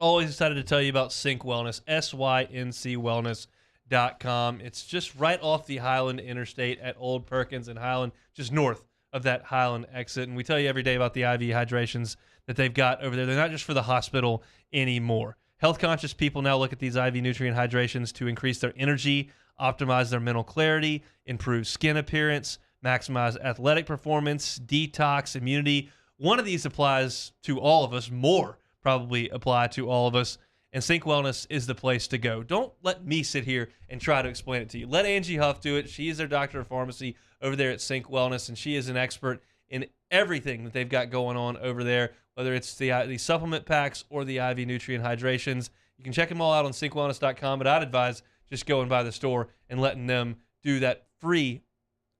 Always excited to tell you about Sync Wellness, SYNCwellness.com. It's just right off the Highland Interstate at Old Perkins and Highland, just north of that Highland exit. And we tell you every day about the IV hydrations that they've got over there. They're not just for the hospital anymore. Health-conscious people now look at these IV nutrient hydrations to increase their energy, optimize their mental clarity, improve skin appearance, maximize athletic performance, detox, immunity. One of these applies to all of us. More probably apply to all of us. And Sync Wellness is the place to go. Don't let me sit here and try to explain it to you. Let Angie Huff do it. She is their doctor of pharmacy over there at Sync Wellness, and she is an expert in everything that they've got going on over there, whether it's the supplement packs or the IV nutrient hydrations. You can check them all out on synCwellness.com, but I'd advise just going by the store and letting them do that free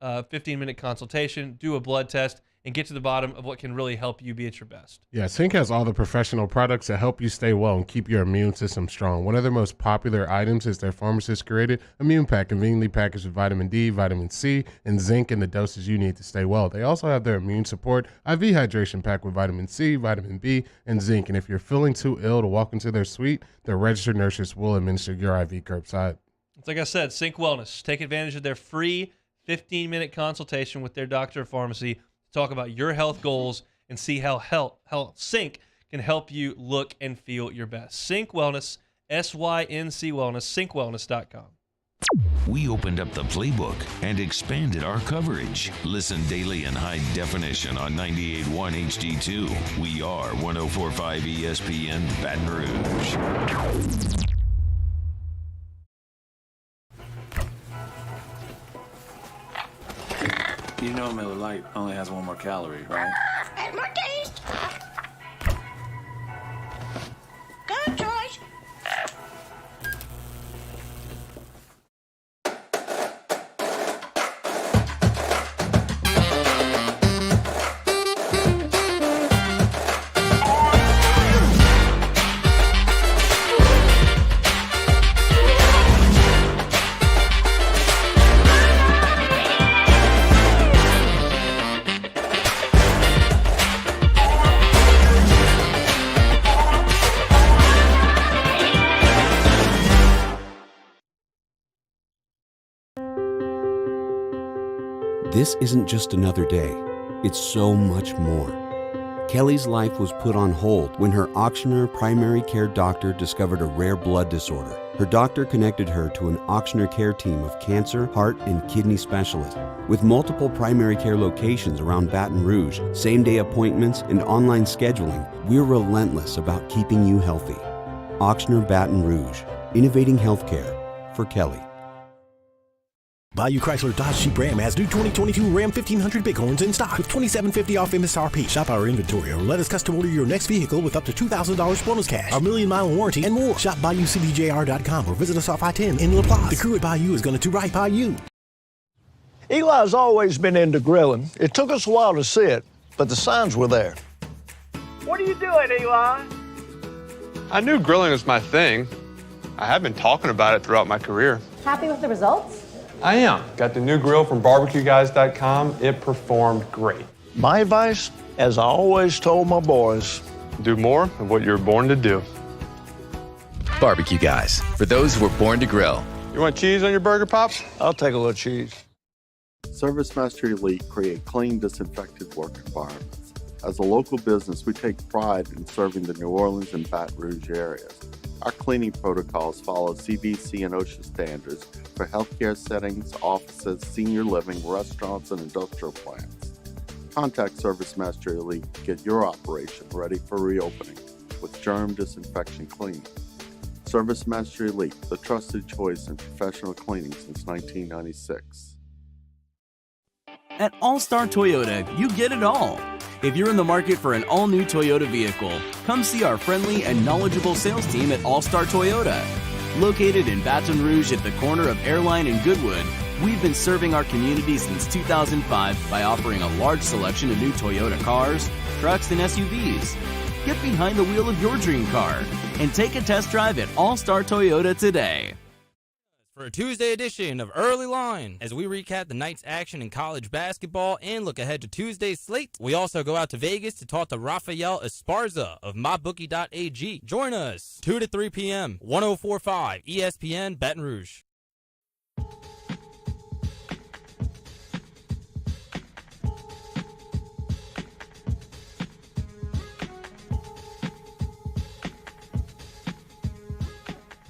15-minute consultation, do a blood test, and get to the bottom of what can really help you be at your best. Yeah, Sync has all the professional products that help you stay well and keep your immune system strong. One of their most popular items is their pharmacist-created Immune Pack, conveniently packaged with vitamin D, vitamin C, and zinc in the doses you need to stay well. They also have their Immune Support IV Hydration Pack with vitamin C, vitamin B, and zinc. And if you're feeling too ill to walk into their suite, their registered nurses will administer your IV curbside. It's like I said, Sync Wellness. Take advantage of their free 15-minute consultation with their doctor of pharmacy. Talk about your health goals and see how Sync can help you look and feel your best. Sync Wellness, SYNC Wellness, synCwellness.com. We opened up the playbook and expanded our coverage. Listen daily in high definition on 98.1 HD2. We are 104.5 ESPN Baton Rouge. You know Miller Lite only has one more calorie, right? And more taste. Good choice. This isn't just another day. It's so much more. Kelly's life was put on hold when her auctioneer primary care doctor discovered a rare blood disorder. Her doctor connected her to an auctioneer care team of cancer, heart, and kidney specialists. With multiple primary care locations around Baton Rouge, same-day appointments, and online scheduling, we're relentless about keeping you healthy. Auctioneer Baton Rouge, innovating healthcare for Kelly. Bayou Chrysler Dodge Jeep Ram has new 2022 Ram 1500 Bighorns in stock with $2,750 off MSRP. Shop our inventory or let us custom order your next vehicle with up to $2,000 bonus cash, our 1,000,000-mile warranty, and more. Shop BayouCDJR.com or visit us off I-10 in La Plaza. The crew at Bayou is going to do right by you. Eli's always been into grilling. It took us a while to see it, but the signs were there. What are you doing, Eli? I knew grilling was my thing. I have been talking about it throughout my career. Happy with the results? I am. Got the new grill from barbecueguys.com. It performed great. My advice, as I always told my boys, do more of what you're born to do. Barbecue Guys, for those who were born to grill. You want cheese on your burger, Pops? I'll take a little cheese. ServiceMaster Elite create clean, disinfected work environments. As a local business, we take pride in serving the New Orleans and Baton Rouge areas. Our cleaning protocols follow CDC and OSHA standards for healthcare settings, offices, senior living, restaurants, and industrial plants. Contact ServiceMaster Elite to get your operation ready for reopening with germ disinfection cleaning. ServiceMaster Elite, the trusted choice in professional cleaning since 1996. At All-Star Toyota, you get it all. If you're in the market for an all-new Toyota vehicle, come see our friendly and knowledgeable sales team at All-Star Toyota. Located in Baton Rouge at the corner of Airline and Goodwood, we've been serving our community since 2005 by offering a large selection of new Toyota cars, trucks, and SUVs. Get behind the wheel of your dream car and take a test drive at All-Star Toyota today. For a Tuesday edition of Early Line, as we recap the night's action in college basketball and look ahead to Tuesday's slate, we also go out to Vegas to talk to Rafael Esparza of MyBookie.ag. Join us 2 to 3 p.m. 104.5 ESPN Baton Rouge.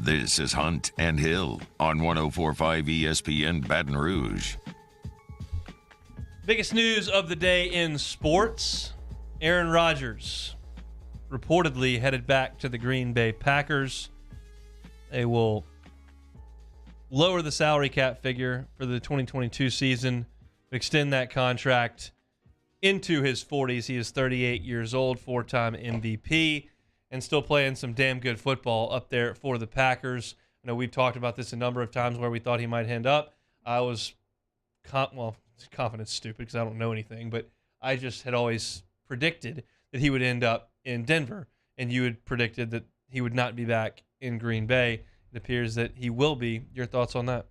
This is Hunt and Hill on 104.5 ESPN Baton Rouge. Biggest news of the day in sports. Aaron Rodgers reportedly headed back to the Green Bay Packers. They will lower the salary cap figure for the 2022 season, extend that contract into his 40s. He is 38 years old, four-time MVP, and still playing some damn good football up there for the Packers. I know we've talked about this a number of times where we thought he might end up. I was, confidence stupid because I don't know anything, but I just had always predicted that he would end up in Denver, and you had predicted that he would not be back in Green Bay. It appears that he will be. Your thoughts on that?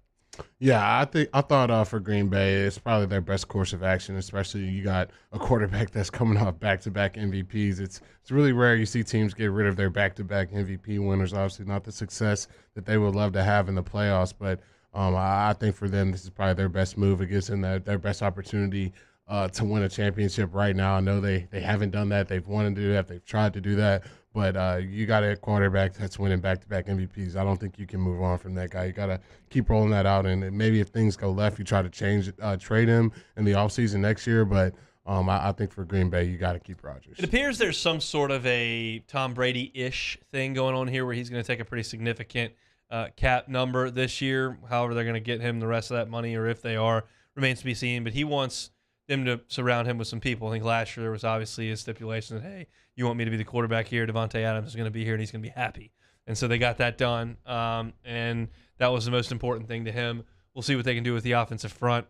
Yeah, I thought for Green Bay, it's probably their best course of action, especially you got a quarterback that's coming off back-to-back MVPs. It's really rare you see teams get rid of their back-to-back MVP winners. Obviously not the success that they would love to have in the playoffs, but I think for them this is probably their best move. It gives them their best opportunity to win a championship right now. I know they haven't done that. They've wanted to do that. They've tried to do that. But you got a quarterback that's winning back-to-back MVPs. I don't think you can move on from that guy. You got to keep rolling that out. And maybe if things go left, you try to trade him in the offseason next year. But I think for Green Bay, you got to keep Rodgers. It appears there's some sort of a Tom Brady-ish thing going on here where he's going to take a pretty significant cap number this year. However, they're going to get him the rest of that money, or if they are, remains to be seen. But he wants them to surround him with some people. I think last year there was obviously a stipulation that, hey, you want me to be the quarterback here, Devontae Adams is going to be here, and he's going to be happy. And so they got that done, and that was the most important thing to him. We'll see what they can do with the offensive front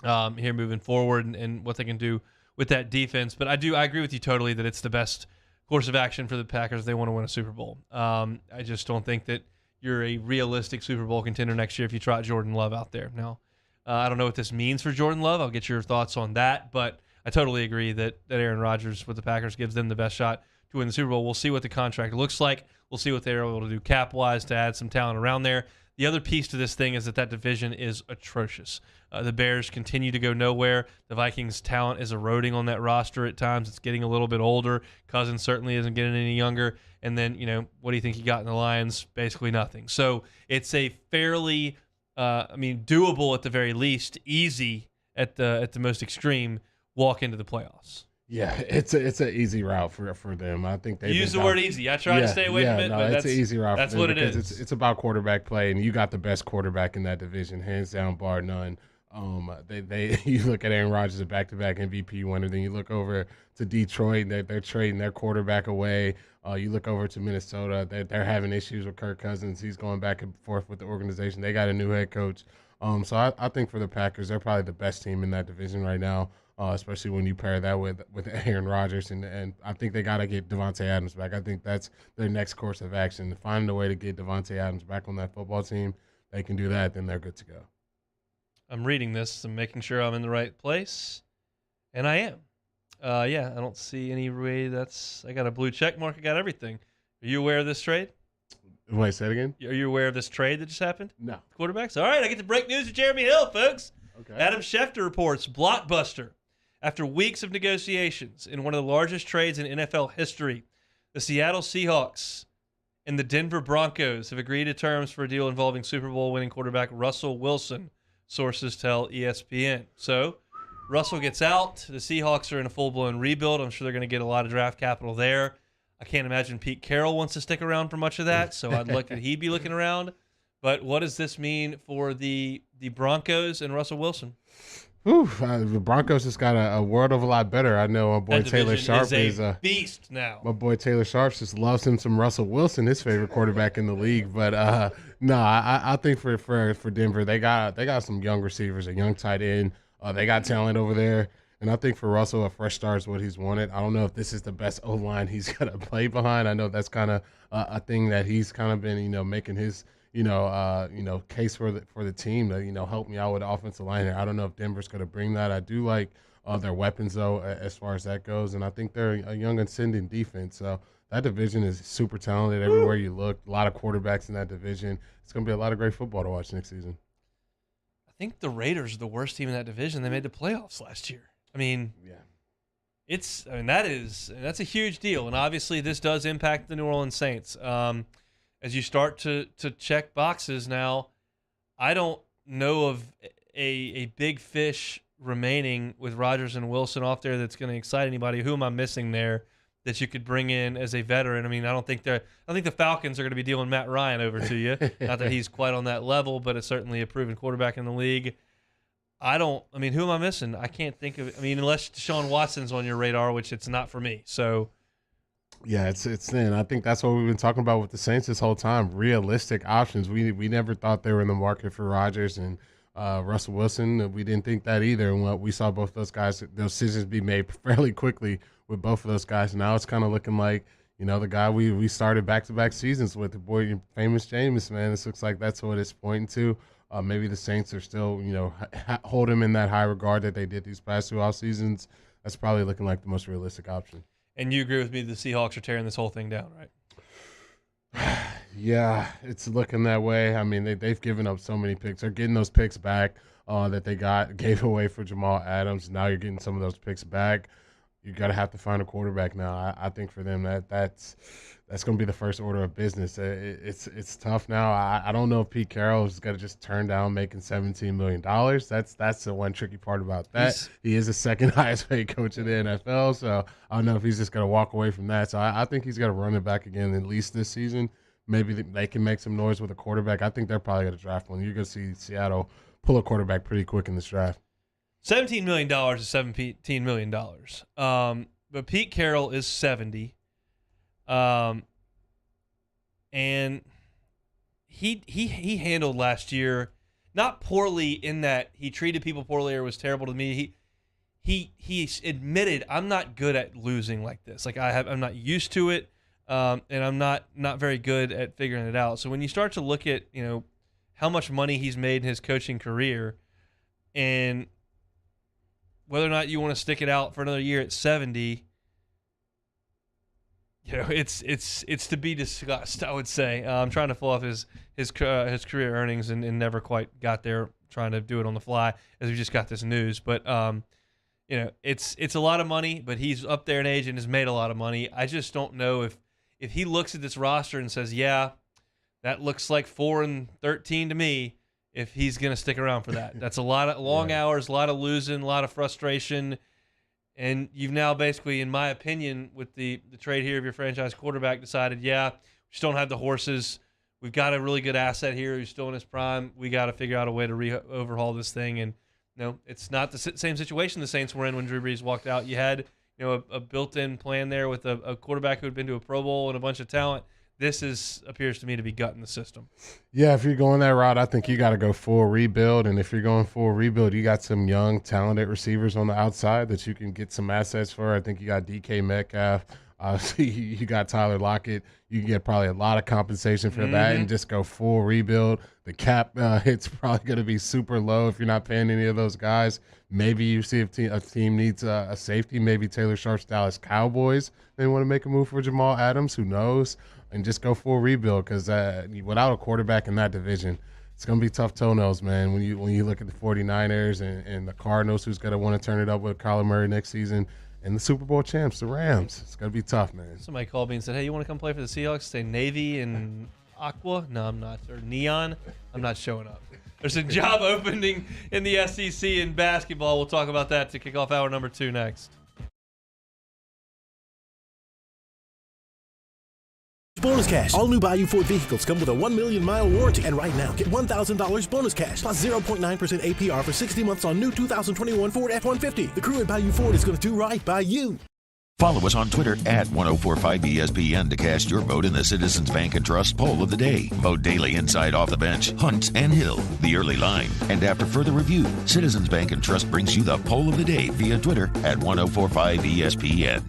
here moving forward and what they can do with that defense. But I agree with you totally that it's the best course of action for the Packers if they want to win a Super Bowl. I just don't think that you're a realistic Super Bowl contender next year if you trot Jordan Love out there. Now, I don't know what this means for Jordan Love. I'll get your thoughts on that, but I totally agree that Aaron Rodgers with the Packers gives them the best shot to win the Super Bowl. We'll see what the contract looks like. We'll see what they're able to do cap-wise to add some talent around there. The other piece to this thing is that division is atrocious. The Bears continue to go nowhere. The Vikings' talent is eroding on that roster at times. It's getting a little bit older. Cousins certainly isn't getting any younger. And then, what do you think you got in the Lions? Basically nothing. So it's a fairly, doable at the very least, easy at the most extreme walk into the playoffs. Yeah, it's an easy route for them. I think they use the word easy. I try to stay away from it, but it's an easy route. That's for them what it is. It's about quarterback play, and you got the best quarterback in that division, hands down, bar none. You look at Aaron Rodgers, a back-to-back MVP winner. Then you look over to Detroit, they're trading their quarterback away. You look over to Minnesota, they're having issues with Kirk Cousins. He's going back and forth with the organization. They got a new head coach. So I think for the Packers, they're probably the best team in that division right now. Especially when you pair that with Aaron Rodgers, and I think they got to get Devontae Adams back. I think that's their next course of action. Finding a way to get Devontae Adams back on that football team, they can do that, then they're good to go. I'm reading this and making sure I'm in the right place, and I am. I don't see any way I got a blue check mark. I got everything. Are you aware of this trade? Wait, say it again? Are you aware of this trade that just happened? No. Quarterbacks? All right, I get to break news with Jeremy Hill, folks. Okay. Adam Schefter reports blockbuster. After weeks of negotiations in one of the largest trades in NFL history, the Seattle Seahawks and the Denver Broncos have agreed to terms for a deal involving Super Bowl winning quarterback Russell Wilson, sources tell ESPN. So Russell gets out. The Seahawks are in a full-blown rebuild. I'm sure they're going to get a lot of draft capital there. I can't imagine Pete Carroll wants to stick around for much of that, so I'd like that he'd be looking around. But what does this mean for the Broncos and Russell Wilson? The Broncos just got a world of a lot better. I know my boy Taylor Sharp is a beast now. My boy Taylor Sharp just loves him some Russell Wilson, his favorite quarterback in the league. But I think for Denver, they got some young receivers, a young tight end. They got talent over there. And I think for Russell, a fresh start is what he's wanted. I don't know if this is the best O-line he's going to play behind. I know that's kind of a thing that he's kind of been, making his, case for the team to, help me out with the offensive line here. I don't know if Denver's going to bring that. I do like their weapons, though, as far as that goes. And I think they're a young ascending defense. So that division is super talented everywhere you look. A lot of quarterbacks in that division. It's going to be a lot of great football to watch next season. I think the Raiders are the worst team in that division. They made the playoffs last year. That's a huge deal, and obviously this does impact the New Orleans Saints. As you start to check boxes now, I don't know of a big fish remaining with Rodgers and Wilson off there that's going to excite anybody. Who am I missing there that you could bring in as a veteran? I mean, I think the Falcons are going to be dealing Matt Ryan over to you. Not that he's quite on that level, but it's certainly a proven quarterback in the league. Who am I missing? I can't think of it. Unless Deshaun Watson's on your radar, which it's not for me. So, yeah, it's thin. I think that's what we've been talking about with the Saints this whole time. Realistic options. We never thought they were in the market for Rodgers and Russell Wilson. We didn't think that either. And we saw both those guys, those decisions be made fairly quickly with both of those guys. And now it's kind of looking like, the guy we started back-to-back seasons with, the boy, famous Jameis, man. This looks like that's what it's pointing to. Maybe the Saints are still, hold him in that high regard that they did these past 2 off seasons. That's probably looking like the most realistic option. And you agree with me the Seahawks are tearing this whole thing down, right? Yeah, it's looking that way. They've given up so many picks. They're getting those picks back that they gave away for Jamal Adams. Now you're getting some of those picks back. You got to have to find a quarterback now. I think for them that's going to be the first order of business. It's tough now. I don't know if Pete Carroll is going to just turn down making $17 million. That's the one tricky part about that. He is the second highest paid coach in the NFL, so I don't know if he's just going to walk away from that. So I think he's got to run it back again at least this season. Maybe they can make some noise with a quarterback. I think they're probably going to draft one. You're going to see Seattle pull a quarterback pretty quick in this draft. $17 million is $17 million. But Pete Carroll is 70. And he handled last year not poorly in that he treated people poorly or was terrible to me. He admitted, I'm not good at losing like this. Like I'm not used to it. And I'm not very good at figuring it out. So when you start to look at, how much money he's made in his coaching career and whether or not you want to stick it out for another year at 70, it's to be discussed, I would say. I'm trying to pull off his career earnings and never quite got there, trying to do it on the fly as we just got this news. But it's a lot of money, but he's up there in age and has made a lot of money. I just don't know if he looks at this roster and says, yeah, that looks like 4-13 to me, if he's going to stick around for that. That's a lot of long hours, a lot of losing, a lot of frustration. And you've now basically, in my opinion, with the trade here of your franchise quarterback, decided, we just don't have the horses. We've got a really good asset here who's still in his prime. We got to figure out a way to overhaul this thing. And it's not the same situation the Saints were in when Drew Brees walked out. You had a built-in plan there with a quarterback who had been to a Pro Bowl and a bunch of talent. This appears to me to be gutting the system. Yeah, if you're going that route, I think you got to go full rebuild. And if you're going full rebuild, you got some young, talented receivers on the outside that you can get some assets for. I think you got DK Metcalf. You got Tyler Lockett. You can get probably a lot of compensation for that and just go full rebuild. The cap hit's probably going to be super low if you're not paying any of those guys. Maybe you see if a team needs a safety. Maybe Taylor Sharp's Dallas Cowboys. They want to make a move for Jamal Adams. Who knows? And just go full rebuild, because without a quarterback in that division, it's going to be tough toenails, man. When you look at the 49ers and the Cardinals, who's going to want to turn it up with Kyler Murray next season, and the Super Bowl champs, the Rams. It's going to be tough, man. Somebody called me and said, hey, you want to come play for the Seahawks? Say Navy and Aqua? No, I'm not. Or Neon? I'm not showing up. There's a job opening in the SEC in basketball. We'll talk about that to kick off hour number 2 next. Bonus cash. All new Bayou Ford vehicles come with a 1 million mile warranty. And right now, get $1,000 bonus cash plus 0.9% APR for 60 months on new 2021 Ford F-150. The crew at Bayou Ford is going to do right by you. Follow us on Twitter at 1045ESPN to cast your vote in the Citizens Bank and Trust poll of the day. Vote daily inside Off the Bench, Hunt and Hill, The Early Line. And after further review, Citizens Bank and Trust brings you the poll of the day via Twitter at 1045ESPN.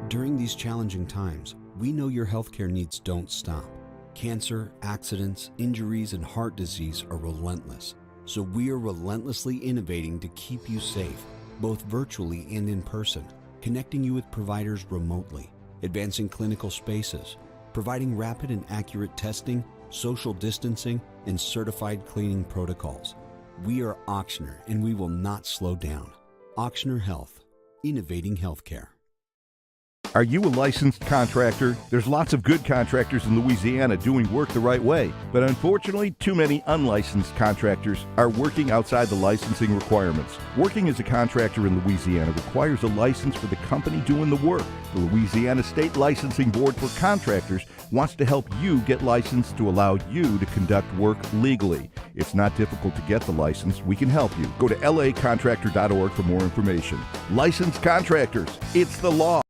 During these challenging times, we know your healthcare needs don't stop. Cancer, accidents, injuries, and heart disease are relentless. So we are relentlessly innovating to keep you safe, both virtually and in person, connecting you with providers remotely, advancing clinical spaces, providing rapid and accurate testing, social distancing, and certified cleaning protocols. We are Auctioner, and we will not slow down. Auctioner Health, innovating healthcare. Are you a licensed contractor? There's lots of good contractors in Louisiana doing work the right way, but unfortunately, too many unlicensed contractors are working outside the licensing requirements. Working as a contractor in Louisiana requires a license for the company doing the work. The Louisiana State Licensing Board for Contractors wants to help you get licensed to allow you to conduct work legally. It's not difficult to get the license. We can help you. Go to lacontractor.org for more information. Licensed contractors, it's the law.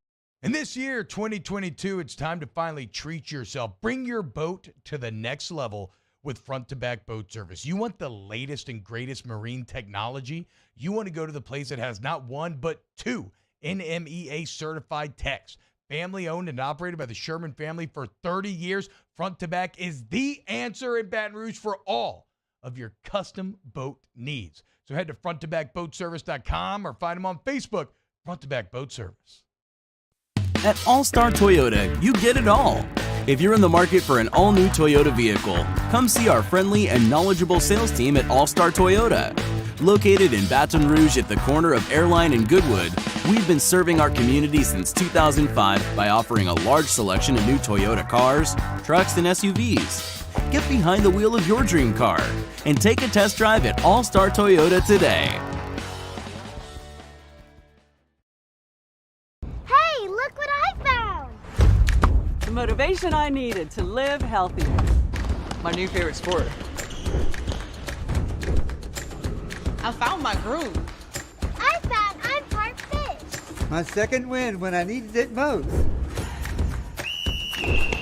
And this year, 2022, it's time to finally treat yourself. Bring your boat to the next level with front-to-back boat service. You want the latest and greatest marine technology? You want to go to the place that has not one, but 2 NMEA certified techs. Family owned and operated by the Sherman family for 30 years. Front-to-back is the answer in Baton Rouge for all of your custom boat needs. So head to fronttobackboatservice.com or find them on Facebook, Front-to-Back Boat Service. At All-Star Toyota, you get it all. If you're in the market for an all-new Toyota vehicle, come see our friendly and knowledgeable sales team at All-Star Toyota. Located in Baton Rouge at the corner of Airline and Goodwood, we've been serving our community since 2005 by offering a large selection of new Toyota cars, trucks, and SUVs. Get behind the wheel of your dream car and take a test drive at All-Star Toyota today. Motivation I needed to live healthier. My new favorite sport. I found my groove. I found I'm part fish. My second win when I needed it most.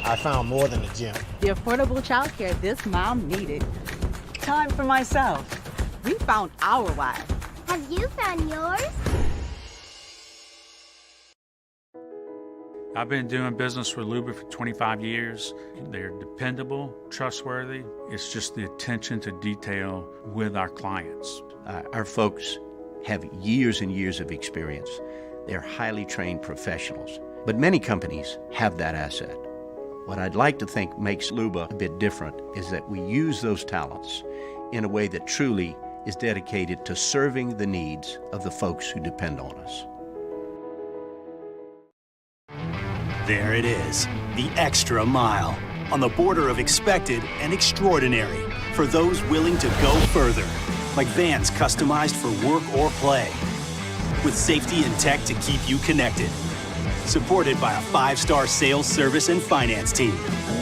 I found more than a gym. The affordable childcare this mom needed. Time for myself. We found our why. Have you found yours? I've been doing business with Luba for 25 years. They're dependable, trustworthy. It's just the attention to detail with our clients. Our folks have years and years of experience. They're highly trained professionals. But many companies have that asset. What I'd like to think makes Luba a bit different is that we use those talents in a way that truly is dedicated to serving the needs of the folks who depend on us. There it is, the extra mile, on the border of expected and extraordinary for those willing to go further, like vans customized for work or play, with safety and tech to keep you connected, supported by a 5-star sales, service, and finance team,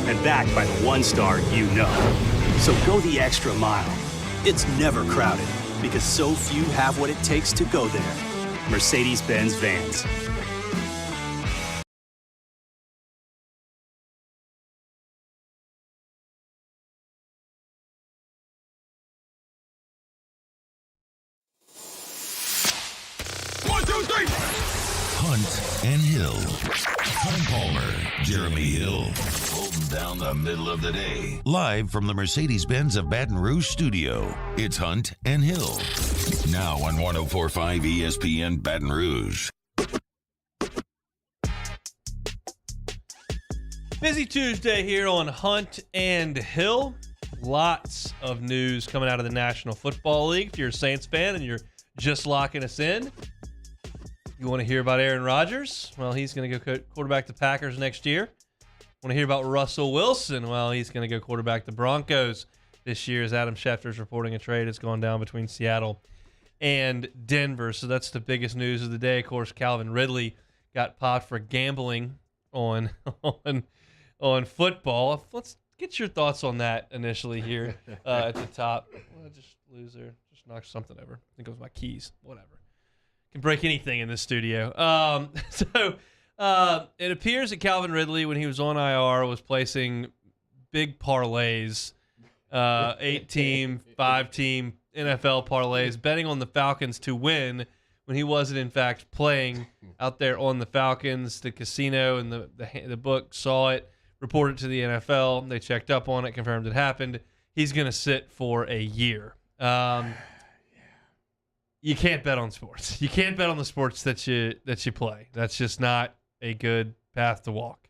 and backed by the 1-star you know. So go the extra mile. It's never crowded, because so few have what it takes to go there. Mercedes-Benz Vans. Hunt and Hill. Hunt Palmer, Jeremy Hill, holding down the middle of the day. Live from the Mercedes-Benz of Baton Rouge studio, it's Hunt and Hill. Now on 104.5 ESPN Baton Rouge. Busy Tuesday here on Hunt and Hill. Lots of news coming out of the National Football League. If you're a Saints fan and you're just locking us in, you want to hear about Aaron Rodgers? Well, he's going to go quarterback the Packers next year. Want to hear about Russell Wilson? Well, he's going to go quarterback the Broncos this year, as Adam Schefter's reporting a trade has gone down between Seattle and Denver. So that's the biggest news of the day. Of course, Calvin Ridley got popped for gambling on football. Let's get your thoughts on that initially here at the top. Well, just lose there. Just knocked something over. I think it was my keys. Whatever. Can break anything in this studio. It appears that Calvin Ridley, when he was on IR, was placing big parlays, 8-team, 5-team NFL parlays, betting on the Falcons to win when he wasn't, in fact, playing out there on the Falcons. The casino and the book saw it, reported to the NFL. They checked up on it, confirmed it happened. He's going to sit for a year. You can't bet on sports. You can't bet on the sports that you play. That's just not a good path to walk.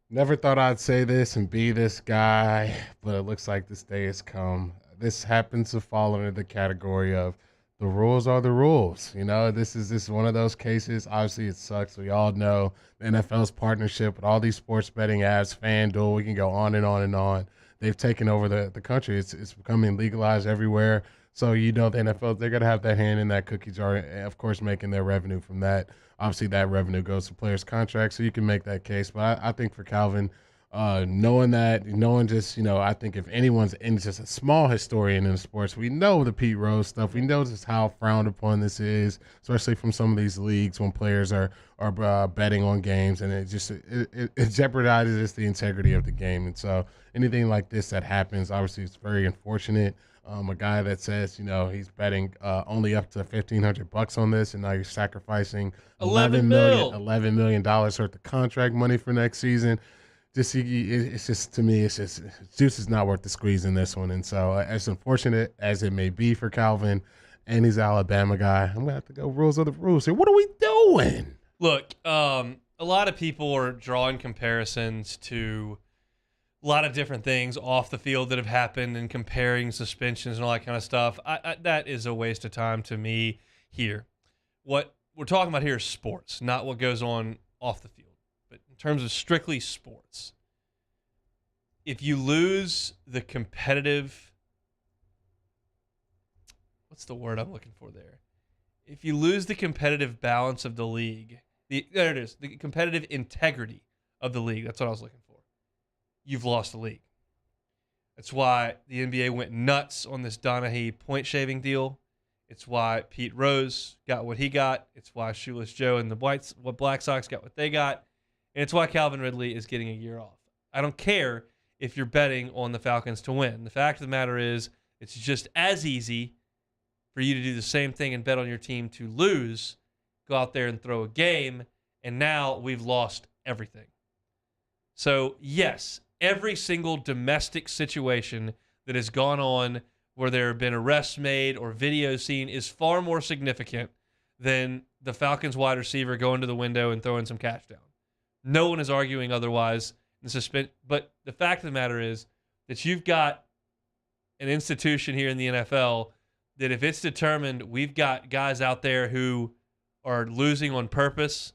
Never thought I'd say this and be this guy, but it looks like this day has come. This happens to fall under the category of the rules are the rules. You know, this is one of those cases. Obviously, it sucks. We all know the NFL's partnership with all these sports betting apps, FanDuel. We can go on and on and on. They've taken over the country. It's becoming legalized everywhere. So, you know, the NFL, they're going to have their hand in that cookie jar, of course, making their revenue from that. Obviously, that revenue goes to players' contracts, so you can make that case. But I think for Calvin, knowing just, you know, I think if anyone's in just a small historian in sports, we know the Pete Rose stuff. We know just how frowned upon this is, especially from some of these leagues when players are betting on games, and it jeopardizes just the integrity of the game. And so anything like this that happens, obviously, it's very unfortunate. A guy that says, you know, he's betting only up to $1,500 on this, and now you're sacrificing $11 million worth of contract money for next season. It's just to me, it's just juice is not worth the squeeze in this one. And so, as unfortunate as it may be for Calvin, and he's an Alabama guy, I'm gonna have to go rules are the rules here. What are we doing? Look, a lot of people are drawing comparisons to a lot of different things off the field that have happened and comparing suspensions and all that kind of stuff. That is a waste of time to me here. What we're talking about here is sports, not what goes on off the field. But in terms of strictly sports, if you lose the competitive, what's the word I'm looking for there? If you lose the competitive balance of the league, there it is, the competitive integrity of the league, that's what I was looking for. You've lost the league. That's why the NBA went nuts on this Donaghy point shaving deal. It's why Pete Rose got what he got. It's why Shoeless Joe and the Black Sox got what they got. And it's why Calvin Ridley is getting a year off. I don't care if you're betting on the Falcons to win. The fact of the matter is, it's just as easy for you to do the same thing and bet on your team to lose, go out there and throw a game, and now we've lost everything. So, yes, every single domestic situation that has gone on where there have been arrests made or videos seen is far more significant than the Falcons wide receiver going to the window and throwing some cash down. No one is arguing otherwise. But the fact of the matter is that you've got an institution here in the NFL that if it's determined we've got guys out there who are losing on purpose,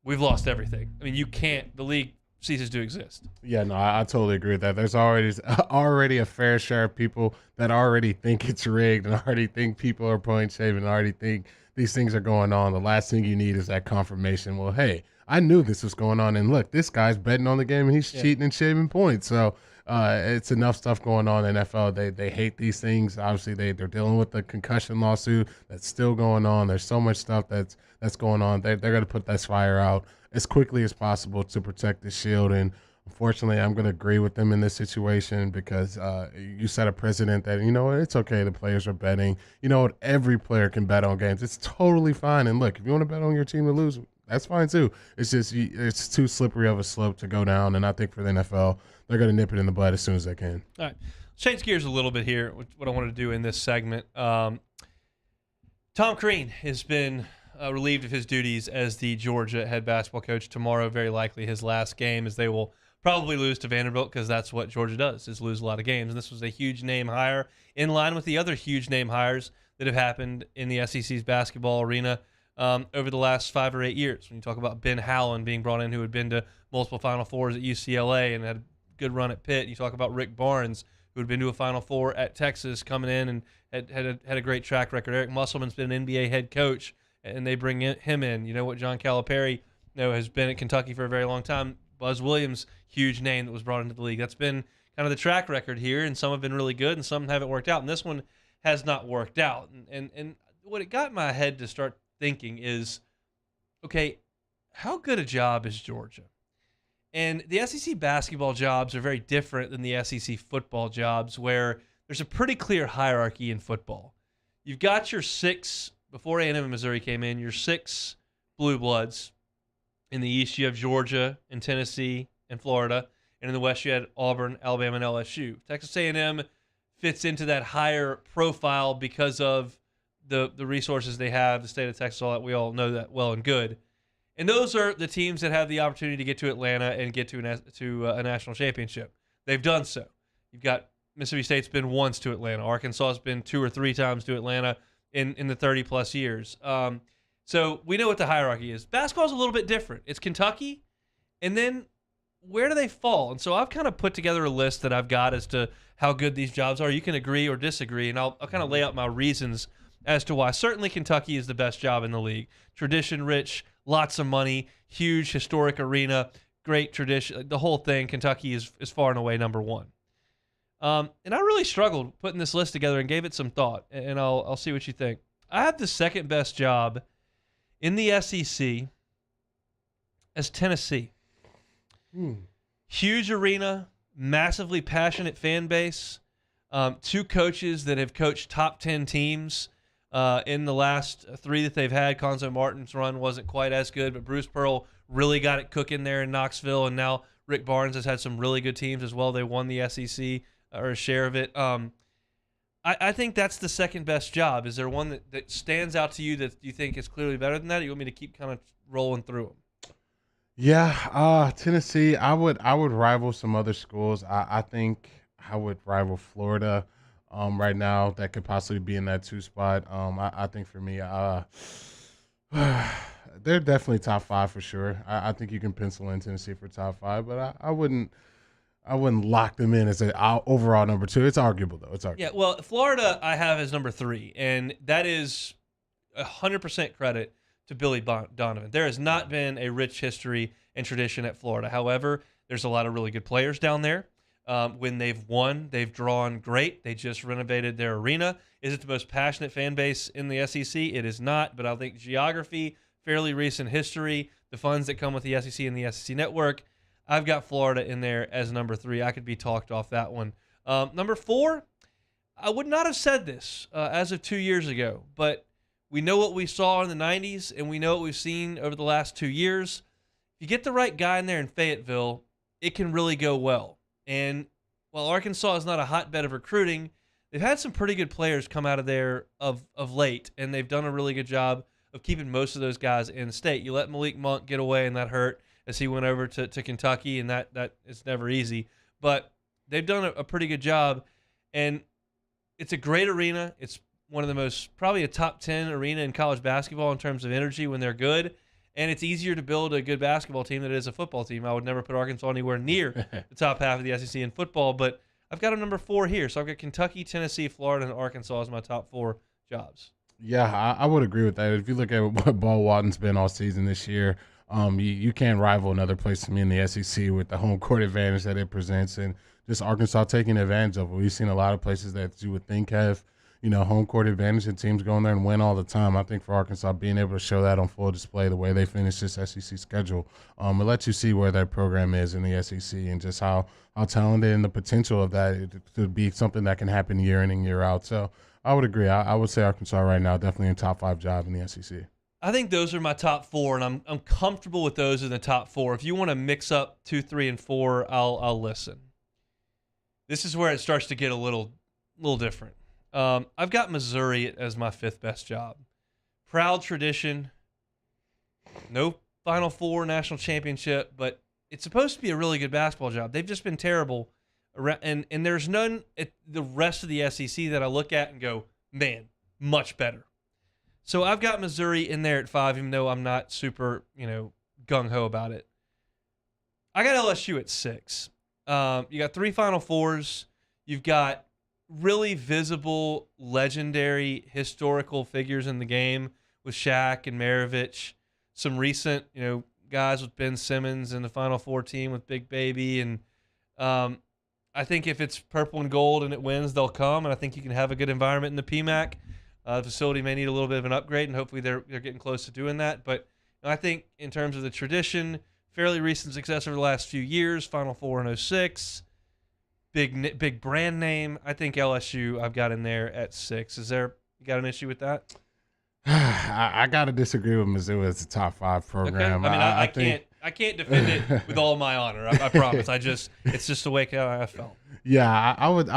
we've lost everything. I mean, the league ceases to exist. Yeah, no, I totally agree with that. There's already a fair share of people that already think it's rigged and already think people are point shaving and already think these things are going on. The last thing you need is that confirmation. Well, hey, I knew this was going on, and look, this guy's betting on the game and he's cheating and shaving points. So it's enough stuff going on in the NFL. They hate these things. Obviously, they're dealing with the concussion lawsuit that's still going on. There's so much stuff that's going on. They're going to put this fire out as quickly as possible to protect the shield. And unfortunately, I'm going to agree with them in this situation because you set a precedent that, you know what, it's okay. The players are betting. You know what, every player can bet on games. It's totally fine. And look, if you want to bet on your team to lose, that's fine too. It's just it's too slippery of a slope to go down. And I think for the NFL, they're going to nip it in the bud as soon as they can. All right. Let's change gears a little bit here, what I want to do in this segment. Tom Crean has been relieved of his duties as the Georgia head basketball coach tomorrow. Very likely his last game, as they will probably lose to Vanderbilt because that's what Georgia does, is lose a lot of games. And this was a huge name hire in line with the other huge name hires that have happened in the SEC's basketball arena over the last 5 or 8 years. When you talk about Ben Howland being brought in, who had been to multiple Final Fours at UCLA and had a good run at Pitt. You talk about Rick Barnes, who had been to a Final Four at Texas, coming in and had a great track record. Eric Musselman's been an NBA head coach, and they bring him in. You know what, John Calipari has been at Kentucky for a very long time. Buzz Williams, huge name that was brought into the league. That's been kind of the track record here, and some have been really good and some haven't worked out. And this one has not worked out. And what it got in my head to start thinking is, okay, how good a job is Georgia? And the SEC basketball jobs are very different than the SEC football jobs, where there's a pretty clear hierarchy in football. You've got your 6, before A&M and Missouri came in, your 6 blue bloods. In the East, you have Georgia and Tennessee and Florida. And in the West, you had Auburn, Alabama, and LSU. Texas A&M fits into that higher profile because of the resources they have, the state of Texas, all that. We all know that well and good. And those are the teams that have the opportunity to get to Atlanta and get to a national championship. They've done so. You've got Mississippi State's been once to Atlanta. Arkansas has been 2 or 3 times to Atlanta in the 30-plus years. So we know what the hierarchy is. Basketball's a little bit different. It's Kentucky, and then where do they fall? And so I've kind of put together a list that I've got as to how good these jobs are. You can agree or disagree, and I'll kind of lay out my reasons as to why. Certainly Kentucky is the best job in the league. Tradition-rich, lots of money, huge historic arena, great tradition. The whole thing, Kentucky is far and away number one. And I really struggled putting this list together and gave it some thought, and I'll see what you think. I have the second best job in the SEC as Tennessee. Huge arena, massively passionate fan base, 2 coaches that have coached top 10 teams in the last 3 that they've had. Conzo Martin's run wasn't quite as good, but Bruce Pearl really got it cooking there in Knoxville, and now Rick Barnes has had some really good teams as well. They won the SEC, or a share of it. I think that's the second best job. Is there one that stands out to you that you think is clearly better than that, or you want me to keep kind of rolling through them? Yeah, Tennessee, I would rival some other schools. I think I would rival Florida right now. That could possibly be in that 2 spot. I think for me, they're definitely top 5 for sure. I think you can pencil in Tennessee for top 5, but I wouldn't lock them in as an overall number 2. It's arguable, though. It's arguable. Yeah, well, Florida I have as number 3, and that is 100% credit to Billy Donovan. There has not been a rich history and tradition at Florida. However, there's a lot of really good players down there. When they've won, they've drawn great. They just renovated their arena. Is it the most passionate fan base in the SEC? It is not, but I think geography, fairly recent history, the funds that come with the SEC and the SEC network, I've got Florida in there as number 3. I could be talked off that one. Number 4, I would not have said this as of 2 years ago, but we know what we saw in the 90s, and we know what we've seen over the last 2 years. If you get the right guy in there in Fayetteville, it can really go well. And while Arkansas is not a hotbed of recruiting, they've had some pretty good players come out of there of late, and they've done a really good job of keeping most of those guys in state. You let Malik Monk get away, and that hurt. as he went over to Kentucky, and that is never easy. But they've done a pretty good job, and it's a great arena. It's one of the most, probably a top 10 arena in college basketball in terms of energy when they're good. And it's easier to build a good basketball team than it is a football team. I would never put Arkansas anywhere near the top half of the SEC in football, but I've got a number 4 here. So I've got Kentucky, Tennessee, Florida, and Arkansas as my top 4 jobs. Yeah, I would agree with that. If you look at what Ball Walton's been all season this year, you can't rival another place to me in the SEC with the home court advantage that it presents, and just Arkansas taking advantage of it. We've seen a lot of places that you would think have, home court advantage and teams going there and win all the time. I think for Arkansas, being able to show that on full display, the way they finish this SEC schedule, it lets you see where that program is in the SEC and just how talented and the potential of that to be something that can happen year in and year out. So I would agree. I would say Arkansas right now definitely in top 5 job in the SEC. I think those are my top 4, and I'm comfortable with those in the top 4. If you want to mix up 2, 3, and 4, I'll listen. This is where it starts to get a little different. I've got Missouri as my 5th best job. Proud tradition. No Final Four, national championship, but it's supposed to be a really good basketball job. They've just been terrible. And there's none at the rest of the SEC that I look at and go, man, much better. So I've got Missouri in there at 5, even though I'm not super, gung-ho about it. I got LSU at 6. You got 3 Final Fours. You've got really visible, legendary, historical figures in the game with Shaq and Maravich. Some recent, guys with Ben Simmons in the Final Four team with Big Baby. And I think if it's purple and gold and it wins, they'll come. And I think you can have a good environment in the PMAC. The facility may need a little bit of an upgrade, and hopefully they're getting close to doing that. But I think in terms of the tradition, fairly recent success over the last few years, Final Four in 06, big brand name. I think LSU I've got in there at 6. You got an issue with that? I got to disagree with Mizzou as a top 5 program. Okay. I mean, I can't defend it with all my honor. I promise. It's just the way I felt. Yeah, I would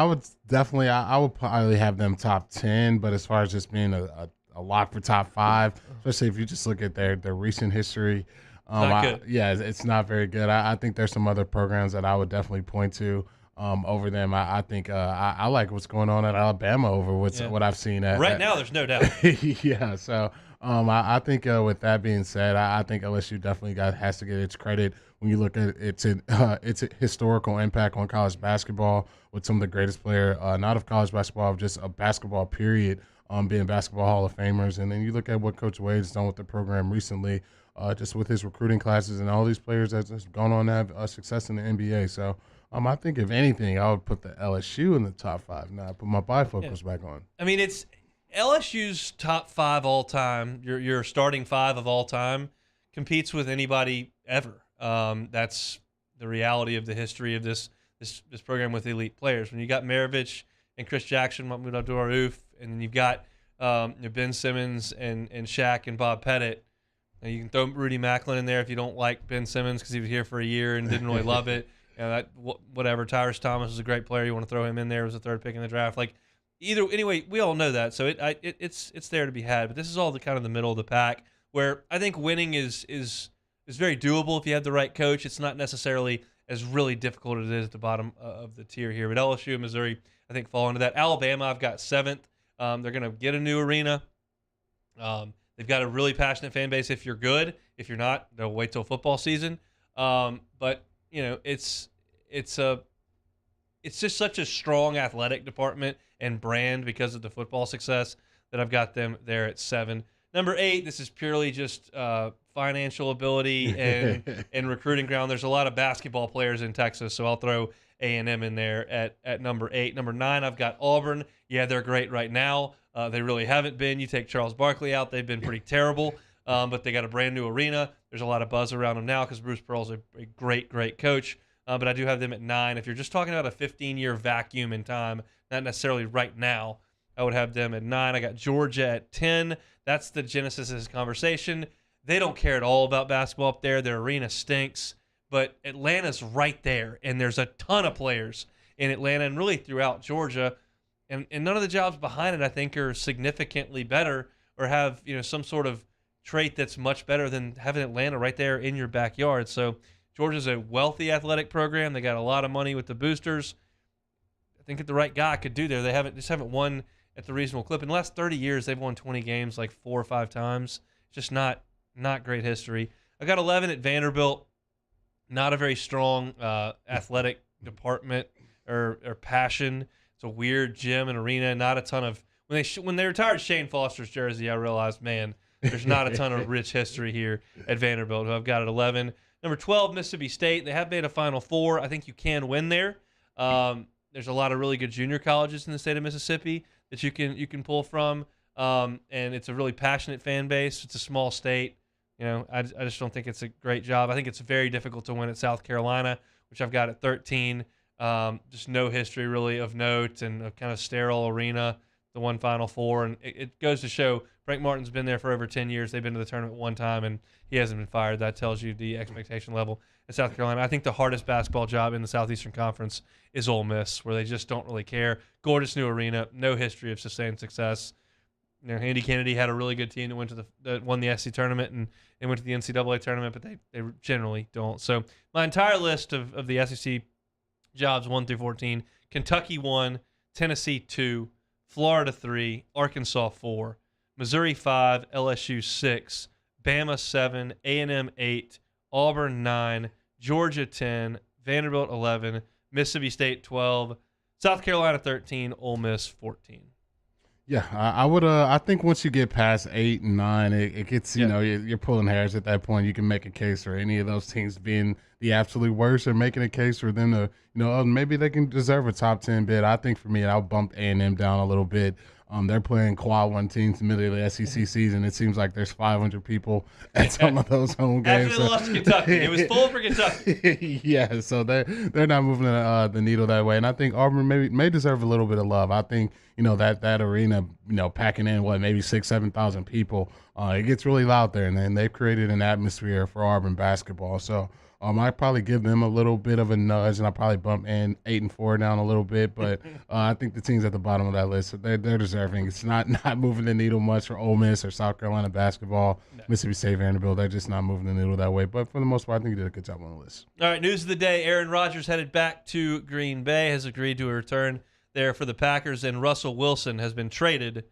definitely. I would probably have them top 10, but as far as just being a lock for top 5, especially if you just look at their recent history, not good. It's not very good. I think there's some other programs that I would definitely point to over them. I think I like what's going on at Alabama over what I've seen now. There's no doubt. Yeah, so I think with that being said, I think LSU definitely has to get its credit when you look at its historical impact on college basketball with some of the greatest players, not of college basketball, just a basketball period, being basketball Hall of Famers. And then you look at what Coach Wade's done with the program recently, just with his recruiting classes and all these players that's gone on to have success in the NBA. So I think if anything, I would put the LSU in the top 5. Now I put my bifocals back on. I mean, it's LSU's top 5 all time. Your starting 5 of all time competes with anybody ever. That's the reality of the history of this program with elite players. When you got Maravich and Chris Jackson, Mahmoud Abdul-Rauf, and then you've got Ben Simmons and Shaq and Bob Pettit. Now you can throw Rudy Macklin in there if you don't like Ben Simmons because he was here for a year and didn't really love it. Whatever. Tyrus Thomas is a great player. You want to throw him in there as a 3rd pick in the draft. Anyway, we all know that. So it's there to be had. But this is all the kind of the middle of the pack where I think winning is very doable if you have the right coach. It's not necessarily as really difficult as it is at the bottom of the tier here. But LSU and Missouri, I think, fall into that. Alabama, I've got 7th. They're going to get a new arena. They've got a really passionate fan base if you're good. If you're not, they'll wait till football season. But it's just such a strong athletic department and brand because of the football success that I've got them there at 7. Number 8, this is purely just financial ability and recruiting ground. There's a lot of basketball players in Texas, so I'll throw A&M in there at number 8. Number 9, I've got Auburn. Yeah, they're great right now. They really haven't been. You take Charles Barkley out, they've been pretty terrible, but they got a brand new arena. There's a lot of buzz around them now because Bruce Pearl's a great coach. But I do have them at 9. If you're just talking about a 15-year vacuum in time, not necessarily right now, I would have them at 9. I got Georgia at 10. That's the genesis of this conversation. They don't care at all about basketball up there. Their arena stinks. But Atlanta's right there, and there's a ton of players in Atlanta and really throughout Georgia. And none of the jobs behind it, I think, are significantly better or have some sort of trait that's much better than having Atlanta right there in your backyard. So Georgia's a wealthy athletic program. They got a lot of money with the boosters. I think if the right guy could do there, they haven't won at the reasonable clip. In the last 30 years, they've won 20 games like 4 or 5 times. Just not great history. I got 11 at Vanderbilt. Not a very strong athletic department or passion. It's a weird gym and arena. Not a ton of when they retired Shane Foster's jersey, I realized, man, there's not a ton of rich history here at Vanderbilt, who I've got at 11. Number 12, Mississippi State. They have made a Final Four. I think you can win there. There's a lot of really good junior colleges in the state of Mississippi that you can pull from, and it's a really passionate fan base. It's a small state. I just don't think it's a great job. I think it's very difficult to win at South Carolina, which I've got at 13. Just no history really of note and a kind of sterile arena, the one Final Four. And it goes to show Frank Martin's been there for over 10 years. They've been to the tournament one time, and he hasn't been fired. That tells you the expectation level at South Carolina. I think the hardest basketball job in the Southeastern Conference is Ole Miss, where they just don't really care. Gorgeous new arena, no history of sustained success. Andy Kennedy had a really good team that went to that won the SEC tournament and went to the NCAA tournament, but they generally don't. So my entire list of the SEC jobs 1 through 14: Kentucky 1, Tennessee 2, Florida 3, Arkansas 4, Missouri 5, LSU 6, Bama 7, A&M 8, Auburn 9, Georgia 10, Vanderbilt 11, Mississippi State 12, South Carolina 13, Ole Miss 14. Yeah, I would. I think once you get past 8 and 9, it gets you're pulling hairs at that point. You can make a case for any of those teams being the absolute worst, or making a case for them to maybe they can deserve a top 10 bid. I think for me, I'll bump A&M down a little bit. They're playing quad 1 teams in the middle of the SEC season. It seems like there's 500 people at some of those home games. After they lost to Kentucky, it was full for Kentucky. Yeah, so they're not moving the needle that way, and I think Auburn may deserve a little bit of love. I think that arena, packing in maybe 6,000-7,000 people, it gets really loud there, and then they've created an atmosphere for Auburn basketball. So I'd probably give them a little bit of a nudge, and I'll probably bump in 8 and 4 down a little bit. But I think the teams at the bottom of that list, they're deserving. It's not moving the needle much for Ole Miss or South Carolina basketball. No. Mississippi State, Vanderbilt, they're just not moving the needle that way. But for the most part, I think he did a good job on the list. All right, news of the day: Aaron Rodgers headed back to Green Bay, has agreed to a return there for the Packers, and Russell Wilson has been traded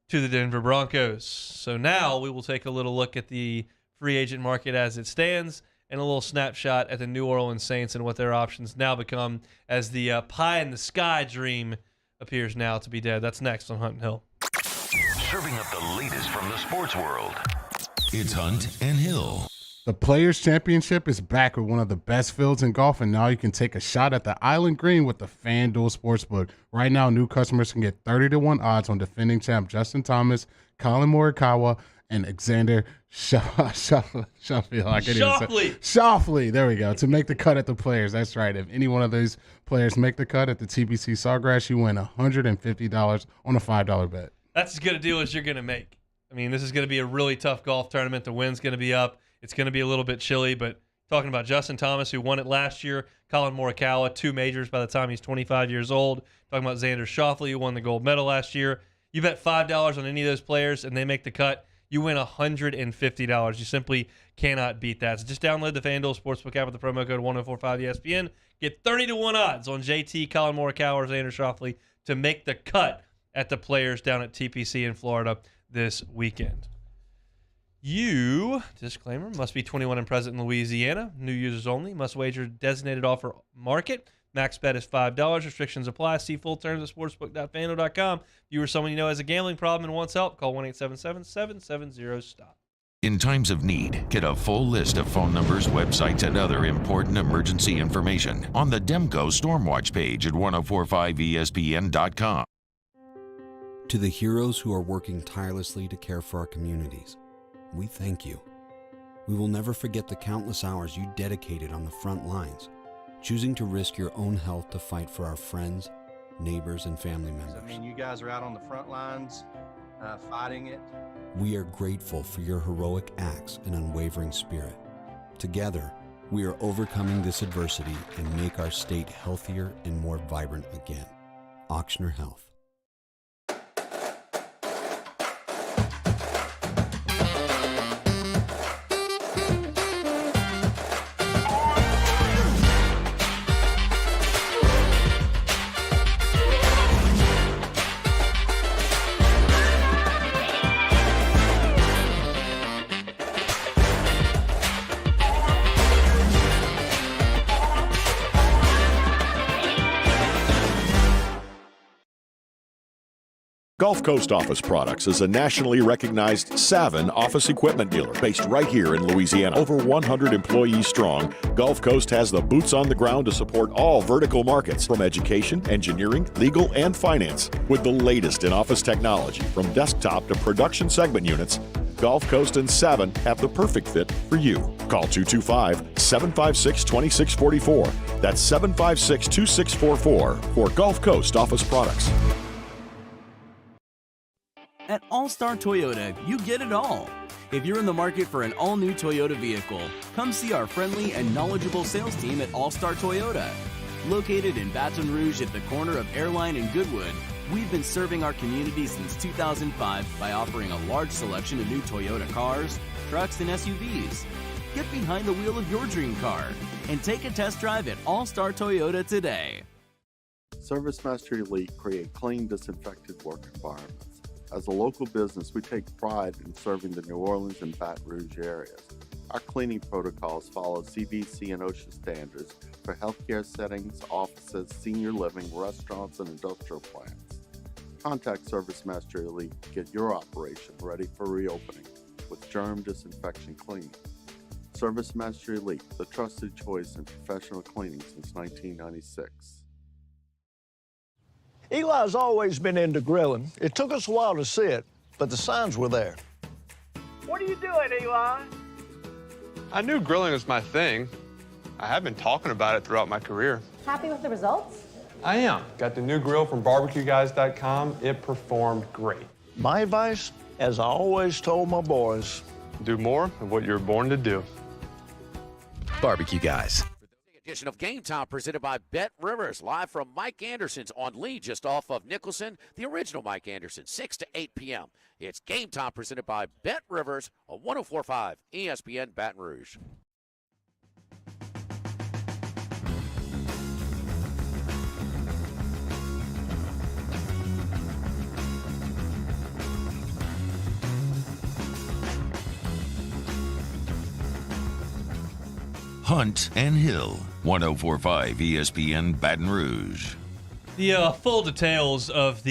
to the Denver Broncos. So now we will take a little look at the free agent market as it stands, and a little snapshot at the New Orleans Saints and what their options now become as the pie-in-the-sky dream appears now to be dead. That's next on Hunt and Hill. Serving up the latest from the sports world, it's Hunt and Hill. The Players' Championship is back with one of the best fields in golf, and now you can take a shot at the Island Green with the FanDuel Sportsbook. Right now, new customers can get 30-1 odds on defending champ Justin Thomas, Colin Morikawa, and Alexander Schauffele. There we go. To make the cut at the Players. That's right. If any one of these players make the cut at the TPC Sawgrass, you win $150 on a $5 bet. That's as good a deal as you're going to make. I mean, this is going to be a really tough golf tournament. The wind's going to be up. It's going to be a little bit chilly, but talking about Justin Thomas, who won it last year, Colin Morikawa, 2 majors by the time he's 25 years old. Talking about Xander Schauffele, who won the gold medal last year. You bet $5 on any of those players, and they make the cut, you win $150. You simply cannot beat that. So just download the FanDuel Sportsbook app with the promo code 1045ESPN. Get 30-1 odds on JT, Colin Morikawa, or Xander Schauffele to make the cut at the Players down at TPC in Florida this weekend. You, disclaimer, must be 21 and present in Louisiana. New users only. Must wager designated offer market. Max bet is $5. Restrictions apply. See full terms at sportsbook.fanduel.com. If you or someone you know has a gambling problem and wants help, call 1-877-770-STOP. In times of need, get a full list of phone numbers, websites, and other important emergency information on the Demco Stormwatch page at 1045ESPN.com. To the heroes who are working tirelessly to care for our communities, we thank you. We will never forget the countless hours you dedicated on the front lines, choosing to risk your own health to fight for our friends, neighbors, and family members. I mean, you guys are out on the front lines fighting it. We are grateful for your heroic acts and unwavering spirit. Together, we are overcoming this adversity and make our state healthier and more vibrant again. Ochsner Health. Gulf Coast Office Products is a nationally recognized Savin office equipment dealer based right here in Louisiana. Over 100 employees strong, Gulf Coast has the boots on the ground to support all vertical markets, from education, engineering, legal, and finance. With the latest in office technology, from desktop to production segment units, Gulf Coast and Savin have the perfect fit for you. Call 225-756-2644. That's 756-2644 for Gulf Coast Office Products. At All-Star Toyota, you get it all. If you're in the market for an all-new Toyota vehicle, come see our friendly and knowledgeable sales team at All-Star Toyota. Located in Baton Rouge at the corner of Airline and Goodwood, we've been serving our community since 2005 by offering a large selection of new Toyota cars, trucks, and SUVs. Get behind the wheel of your dream car and take a test drive at All-Star Toyota today. ServiceMaster Elite create clean, disinfected work environments. As a local business, we take pride in serving the New Orleans and Baton Rouge areas. Our cleaning protocols follow CDC and OSHA standards for healthcare settings, offices, senior living, restaurants, and industrial plants. Contact ServiceMaster Elite to get your operation ready for reopening with germ disinfection cleaning. ServiceMaster Elite, the trusted choice in professional cleaning since 1996. Eli's always been into grilling. It took us a while to see it, but the signs were there. What are you doing, Eli? I knew grilling was my thing. I have been talking about it throughout my career. Happy with the results? I am. Got the new grill from barbecueguys.com. It performed great. My advice, as I always told my boys, do more of what you're born to do. Barbecue Guys. Edition of Game Time presented by Bet Rivers, live from Mike Anderson's on Lee, just off of Nicholson, the original Mike Anderson, 6 to 8 p.m. It's Game Time presented by Bet Rivers on 104.5 ESPN Baton Rouge. Hunt and Hill, 104.5 ESPN Baton Rouge. The full details of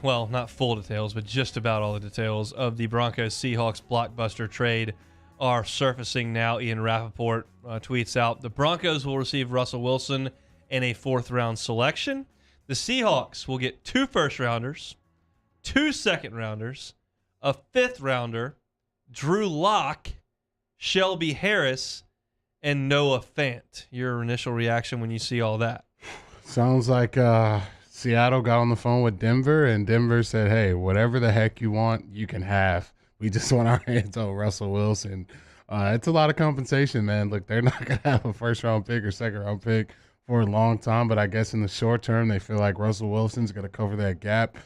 well, not full details, but just about all the details of the Broncos-Seahawks blockbuster trade are surfacing now. Ian Rappaport tweets out, the Broncos will receive Russell Wilson and a 4th-round selection. The Seahawks will get 2 first-rounders, 2 second-rounders, a 5th-rounder, Drew Lock, Shelby Harris, and Noah Fant. Your initial reaction when you see all that? Sounds like Seattle got on the phone with Denver, and Denver said, hey, whatever the heck you want, you can have. We just want our hands on Russell Wilson. It's a lot of compensation, man. Look, they're not going to have a 1st-round pick or 2nd-round pick for a long time, but I guess in the short term, they feel like Russell Wilson's going to cover that gap.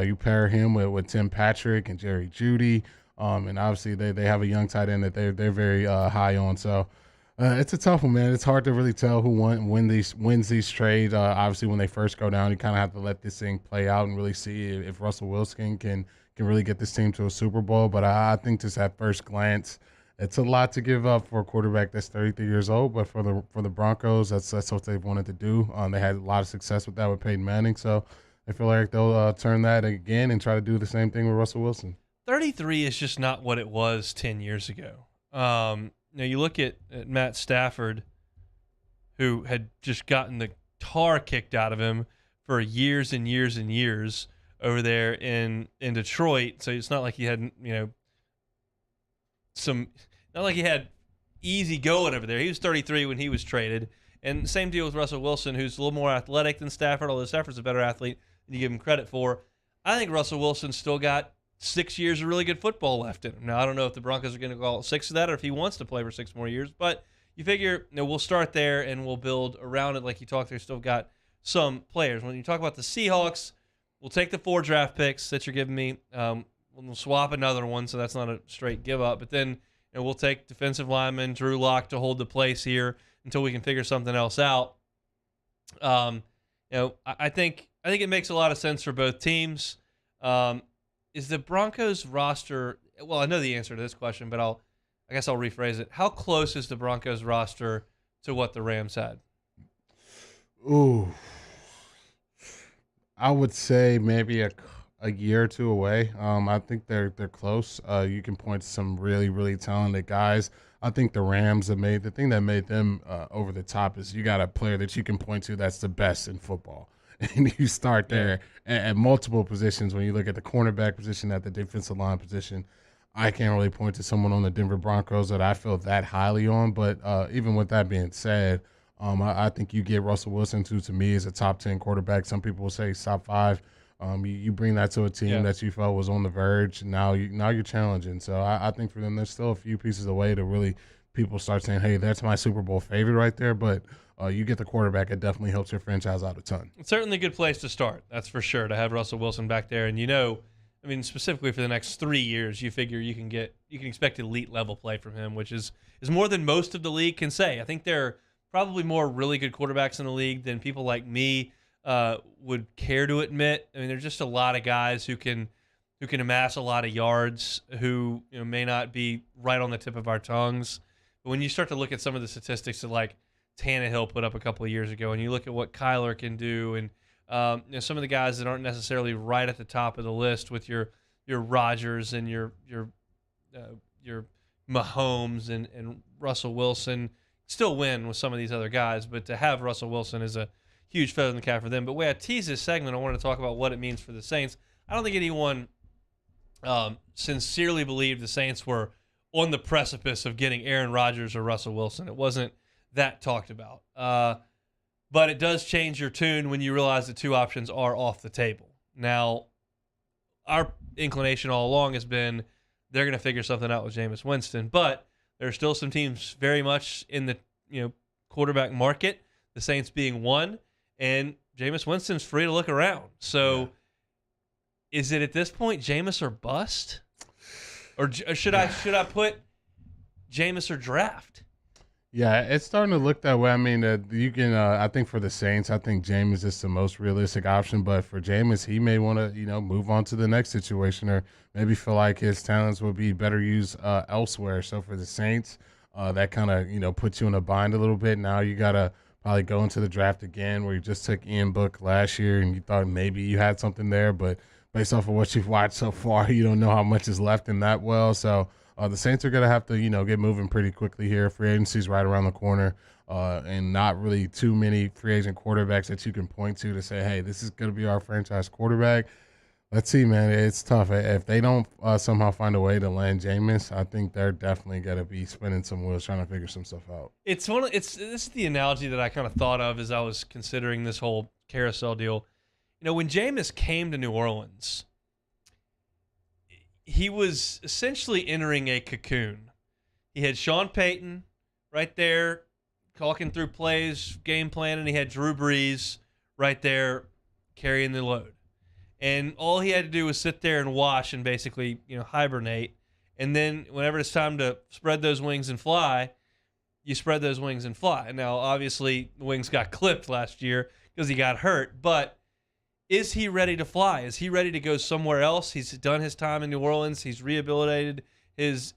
You pair him with Tim Patrick and Jerry Jeudy, and obviously they have a young tight end that they're very high on. So it's a tough one, man. It's hard to really tell who wins these trades. Obviously, when they first go down, you kind of have to let this thing play out and really see if Russell Wilson can really get this team to a Super Bowl. But I think just at first glance, it's a lot to give up for a quarterback that's 33 years old. But for the Broncos, that's what they've wanted to do. They had a lot of success with that with Peyton Manning. So I feel like they'll turn that again and try to do the same thing with Russell Wilson. 33 is just not what it was 10 years ago. Now, you look at Matt Stafford, who had just gotten the tar kicked out of him for years and years and years over there in Detroit. So it's not like he had, not like he had easy going over there. He was 33 when he was traded. And same deal with Russell Wilson, who's a little more athletic than Stafford, although Stafford's a better athlete than you give him credit for. I think Russell Wilson's still got 6 years of really good football left in him. Now, I don't know if the Broncos are going to call 6 of that or if he wants to play for 6 more years, but you figure we'll start there and we'll build around it. Like you talked, they've still got some players. When you talk about the Seahawks, we'll take the 4 draft picks that you're giving me. We'll swap another one, so that's not a straight give up. But then we'll take defensive lineman Drew Lock to hold the place here until we can figure something else out. I think it makes a lot of sense for both teams. Is the Broncos roster – well, I know the answer to this question, but I guess I'll rephrase it. How close is the Broncos roster to what the Rams had? Ooh. I would say maybe a a year or two away. I think they're close. You can point to some really, really talented guys. I think the Rams the thing that made them over the top is you got a player that you can point to that's the best in football. And you start there at multiple positions. When you look at the cornerback position, at the defensive line position, I can't really point to someone on the Denver Broncos that I feel that highly on. But even with that being said, I think you get Russell Wilson, who to me is a top 10 quarterback. Some people will say he's top 5. You bring that to a team that you felt was on the verge. Now you're challenging. So I think for them, there's still a few pieces away to really people start saying, hey, that's my Super Bowl favorite right there. But you get the quarterback, it definitely helps your franchise out a ton. It's certainly a good place to start, that's for sure, to have Russell Wilson back there. And I mean, specifically for the next 3 years, you figure you can expect elite level play from him, which is more than most of the league can say. I think there are probably more really good quarterbacks in the league than people like me would care to admit. I mean, there's just a lot of guys who can amass a lot of yards who may not be right on the tip of our tongues. But when you start to look at some of the statistics that like Tannehill put up a couple of years ago, and you look at what Kyler can do, and some of the guys that aren't necessarily right at the top of the list with your Rodgers and your Mahomes and Russell Wilson, still win with some of these other guys. But to have Russell Wilson is a huge feather in the cap for them. But the way I tease this segment, I wanted to talk about what it means for the Saints. I don't think anyone sincerely believed the Saints were on the precipice of getting Aaron Rodgers or Russell Wilson. It wasn't that talked about. But it does change your tune when you realize the two options are off the table. Now, our inclination all along has been they're going to figure something out with Jameis Winston, but there are still some teams very much in the quarterback market, the Saints being one, and Jameis Winston's free to look around. So is it at this point Jameis or bust? Or should I put Jameis or draft? Yeah, it's starting to look that way. I mean, you can. I think for the Saints, I think Jameis is the most realistic option. But for Jameis, he may want to, move on to the next situation, or maybe feel like his talents would be better used elsewhere. So for the Saints, that kind of puts you in a bind a little bit. Now you gotta probably go into the draft again, where you just took Ian Book last year, and you thought maybe you had something there, but based off of what you've watched so far, you don't know how much is left in that well. So. The Saints are going to have to, get moving pretty quickly here. Free agency's right around the corner, and not really too many free agent quarterbacks that you can point to say, hey, this is going to be our franchise quarterback. Let's see, man. It's tough. If they don't somehow find a way to land Jameis, I think they're definitely going to be spinning some wheels trying to figure some stuff out. This is the analogy that I kind of thought of as I was considering this whole carousel deal. When Jameis came to New Orleans, he was essentially entering a cocoon. He had Sean Payton right there talking through plays, game plan, and he had Drew Brees right there carrying the load. And all he had to do was sit there and watch and basically, hibernate. And then whenever it's time to spread those wings and fly, you spread those wings and fly. Now, obviously, the wings got clipped last year because he got hurt, but is he ready to fly? Is he ready to go somewhere else? He's done his time in New Orleans. He's rehabilitated his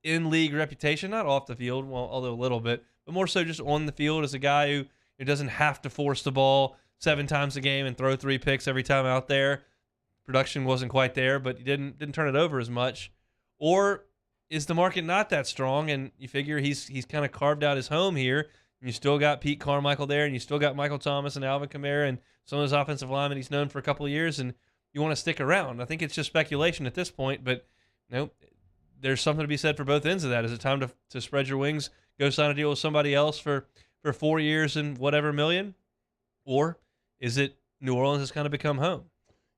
in-league reputation, not off the field, well, although a little bit, but more so just on the field as a guy who doesn't have to force the ball 7 times a game and throw 3 picks every time out there. Production wasn't quite there, but he didn't turn it over as much. Or is the market not that strong, and you figure he's kind of carved out his home here, and you still got Pete Carmichael there, and you still got Michael Thomas and Alvin Kamara and some of those offensive linemen he's known for a couple of years, and you want to stick around. I think it's just speculation at this point, but there's something to be said for both ends of that. Is it time to spread your wings, go sign a deal with somebody else for 4 years and whatever million? Or is it New Orleans has kind of become home?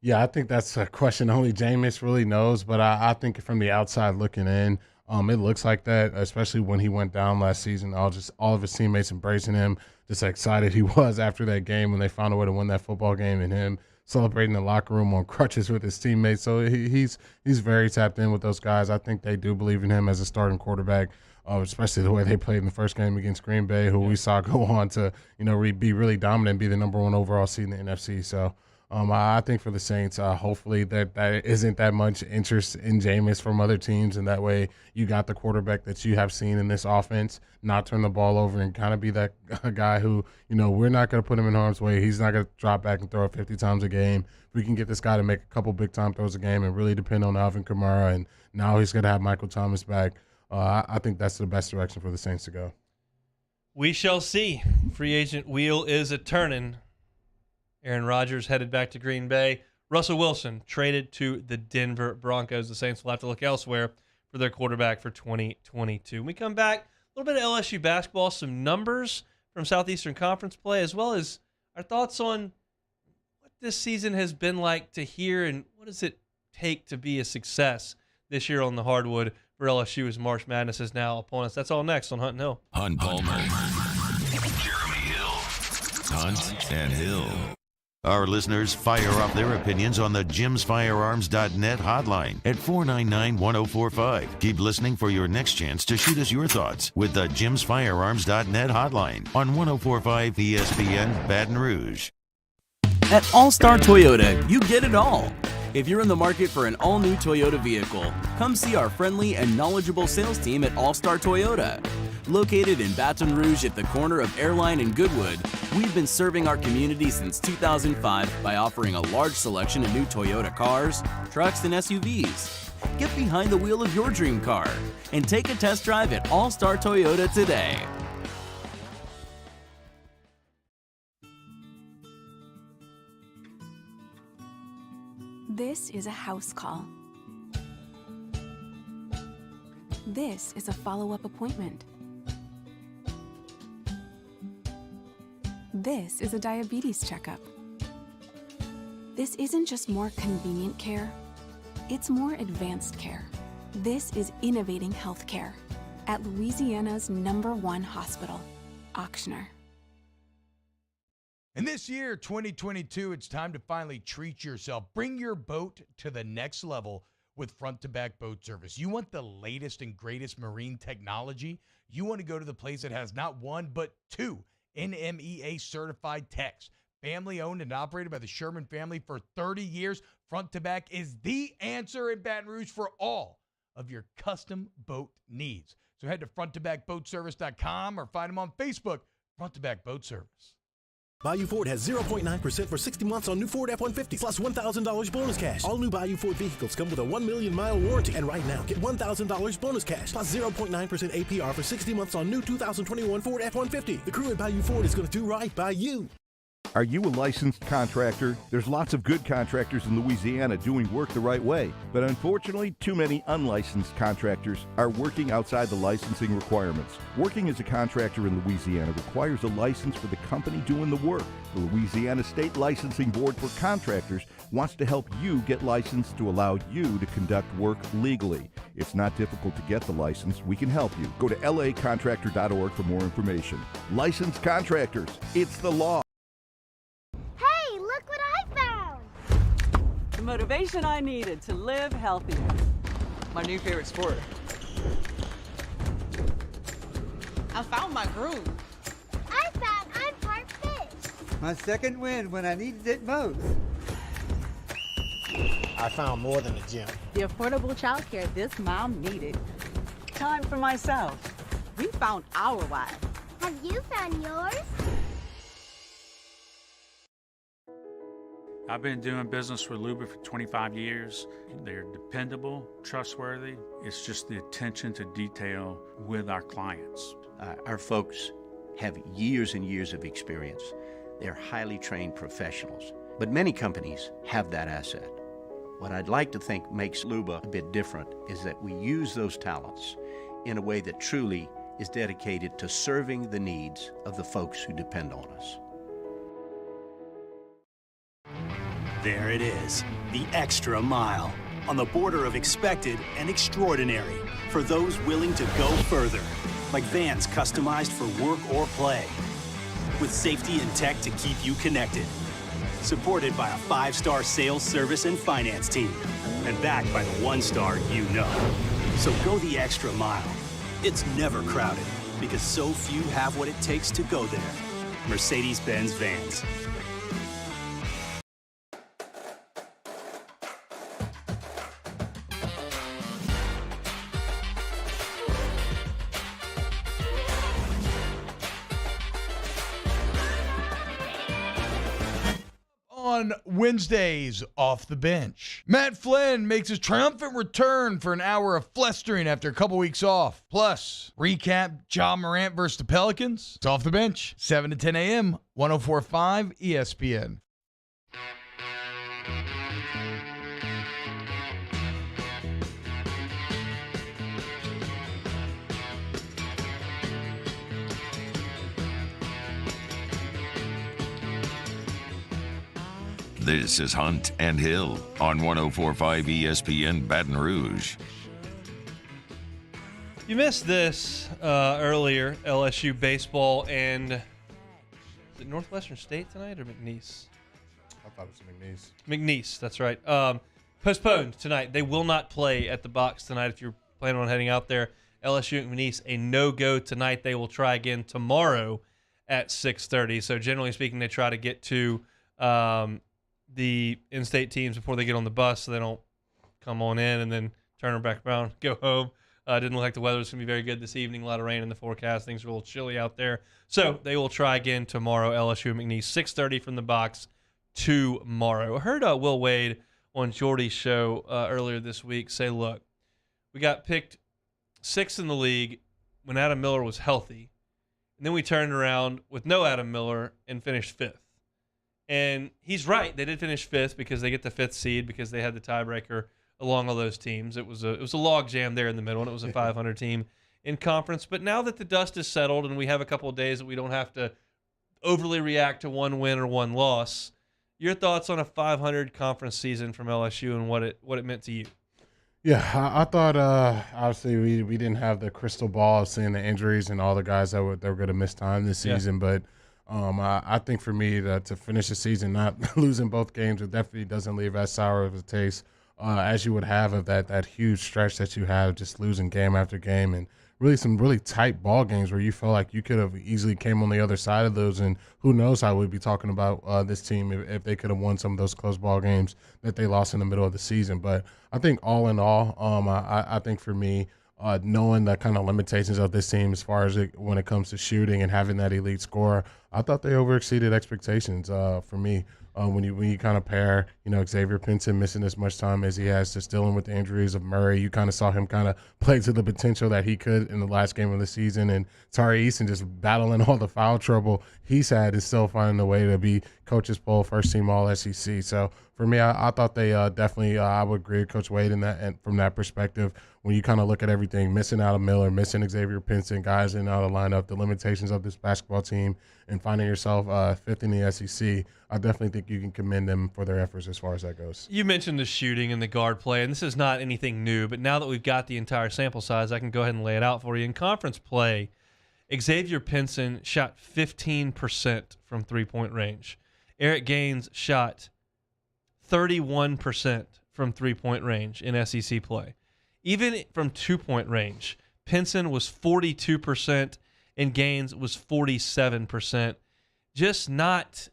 Yeah, I think that's a question only Jameis really knows, but I think from the outside looking in, it looks like that, especially when he went down last season. All of his teammates embracing him, just how excited he was after that game when they found a way to win that football game, and him celebrating in the locker room on crutches with his teammates. So he's very tapped in with those guys. I think they do believe in him as a starting quarterback, especially the way they played in the first game against Green Bay, who we saw go on to be really dominant, be the number 1 overall seed in the NFC. So I think for the Saints, hopefully that isn't that much interest in Jameis from other teams, and that way you got the quarterback that you have seen in this offense not turn the ball over and kind of be that guy who, we're not going to put him in harm's way. He's not going to drop back and throw it 50 times a game. We can get this guy to make a couple big-time throws a game and really depend on Alvin Kamara, and now he's going to have Michael Thomas back. I think that's the best direction for the Saints to go. We shall see. Free agent wheel is a-turning. Aaron Rodgers headed back to Green Bay. Russell Wilson traded to the Denver Broncos. The Saints will have to look elsewhere for their quarterback for 2022. When we come back, a little bit of LSU basketball, some numbers from Southeastern Conference play, as well as our thoughts on what this season has been like to hear and what does it take to be a success this year on the hardwood for LSU as March Madness is now upon us. That's all next on Hunt and Hill. Hunt Palmer, Jeremy Hill, Hunt and Hill. Our listeners fire off their opinions on the jimsfirearms.net hotline at 499-1045. Keep listening for your next chance to shoot us your thoughts with the jimsfirearms.net hotline on 1045 ESPN Baton Rouge. At All-Star Toyota, you get it all. If you're in the market for an all-new Toyota vehicle, come see our friendly and knowledgeable sales team at All-Star Toyota. Located in Baton Rouge at the corner of Airline and Goodwood, we've been serving our community since 2005 by offering a large selection of new Toyota cars, trucks, and SUVs. Get behind the wheel of your dream car and take a test drive at All-Star Toyota today. This is a house call. This is a follow-up appointment. This is a diabetes checkup. This isn't just more convenient care, it's more advanced care. This is innovating healthcare at Louisiana's #1 hospital, Auctioner. And this year, 2022, it's time to finally treat yourself. Bring your boat to the next level with front-to-back boat service. You want the latest and greatest marine technology? You want to go to the place that has not one, but two NMEA-certified techs. Family-owned and operated by the Sherman family for 30 years, front-to-back is the answer in Baton Rouge for all of your custom boat needs. So head to fronttobackboatservice.com or find them on Facebook, Front to Back Boat Service. Bayou Ford has 0.9% for 60 months on new Ford F-150, plus $1,000 bonus cash. All new Bayou Ford vehicles come with a 1 million mile warranty. And right now, get $1,000 bonus cash, plus 0.9% APR for 60 months on new 2021 Ford F-150. The crew at Bayou Ford is going to do right by you. Are you a licensed contractor? There's lots of good contractors in Louisiana doing work the right way, but unfortunately, too many unlicensed contractors are working outside the licensing requirements. Working as a contractor in Louisiana requires a license for the company doing the work. The Louisiana State Licensing Board for Contractors wants to help you get licensed to allow you to conduct work legally. It's not difficult to get the license. We can help you. Go to lacontractor.org for more information. Licensed contractors, it's the law. The motivation I needed to live healthier. My new favorite sport. I found my groove. I found I'm part fish. My second win when I needed it most. I found more than a gym. The affordable childcare this mom needed. Time for myself. We found our why. Have you found yours? I've been doing business with Luba for 25 years. They're dependable, trustworthy. It's just the attention to detail with our clients. Our folks have years and years of experience. They're highly trained professionals, but many companies have that asset. What I'd like to think makes Luba a bit different is that we use those talents in a way that truly is dedicated to serving the needs of the folks who depend on us. There it is, the extra mile, on the border of expected and extraordinary for those willing to go further, like vans customized for work or play, with safety and tech to keep you connected, supported by a 5-star sales, service, and finance team, and backed by the 1-star you know. So go the extra mile. It's never crowded, because so few have what it takes to go there. Mercedes-Benz Vans. on Wednesdays off the bench. Matt Flynn makes his triumphant return for an hour of flestering after a couple weeks off. Plus, recap Ja Morant versus the Pelicans. It's off the bench, 7 to 10 a.m., 104.5 ESPN. This is Hunt and Hill on 104.5 ESPN Baton Rouge. You missed this earlier, LSU baseball and is it Northwestern State tonight or McNeese? I thought it was McNeese. McNeese, that's right. Postponed tonight. They will not play at the box tonight if you're planning on heading out there. LSU and McNeese, a no-go tonight. They will try again tomorrow at 6:30. So generally speaking, they try to get to the in-state teams before they get on the bus so they don't come on in and then turn back around, go home. Didn't look like the weather was going to be very good this evening. A lot of rain in the forecast. Things are a little chilly out there. So they will try again tomorrow, LSU and McNeese, 6:30 from the box tomorrow. I heard Will Wade on Jordy's show earlier this week say, look, we got picked 6th in the league when Adam Miller was healthy. And then we turned around with no Adam Miller and finished 5th. And he's right. They did finish 5th because they get the 5th seed because they had the tiebreaker along all those teams. It was a log jam there in the middle, and it was a 500 team in conference. But now that the dust is settled and we have a couple of days that we don't have to overly react to one win or one loss, your thoughts on a 500 conference season from LSU and what it meant to you? Yeah, I thought obviously we didn't have the crystal ball of seeing the injuries and all the guys that were going to miss time this season, but I think for me to finish the season not losing both games, it definitely doesn't leave as sour of a taste as you would have of that huge stretch that you had, just losing game after game, and really some really tight ball games where you felt like you could have easily came on the other side of those, and who knows how we'd be talking about this team if they could have won some of those close ball games that they lost in the middle of the season. But I think all in all, I think for me, knowing the kind of limitations of this team as far as when it comes to shooting and having that elite scorer, I thought they overexceeded expectations for me. When you kind of pair, Xavier Pinson missing as much time as he has, just dealing with the injuries of Murray, you kind of saw him kind of play to the potential that he could in the last game of the season, and Tari Eason just battling all the foul trouble he's had and still finding a way to be Coach's Poll first team All SEC. So for me, I thought they definitely, I would agree with Coach Wade in that, and from that perspective, when you kind of look at everything, missing out of Miller, missing Xavier Pinson, guys in and out of lineup, the limitations of this basketball team, and finding yourself 5th in the SEC, I definitely think you can commend them for their efforts as far as that goes. You mentioned the shooting and the guard play, and this is not anything new, but now that we've got the entire sample size, I can go ahead and lay it out for you. In conference play, Xavier Pinson shot 15% from three-point range. Eric Gaines shot 31% from three-point range in SEC play. Even from two-point range, Pinson was 42% and Gaines was 47%. Just not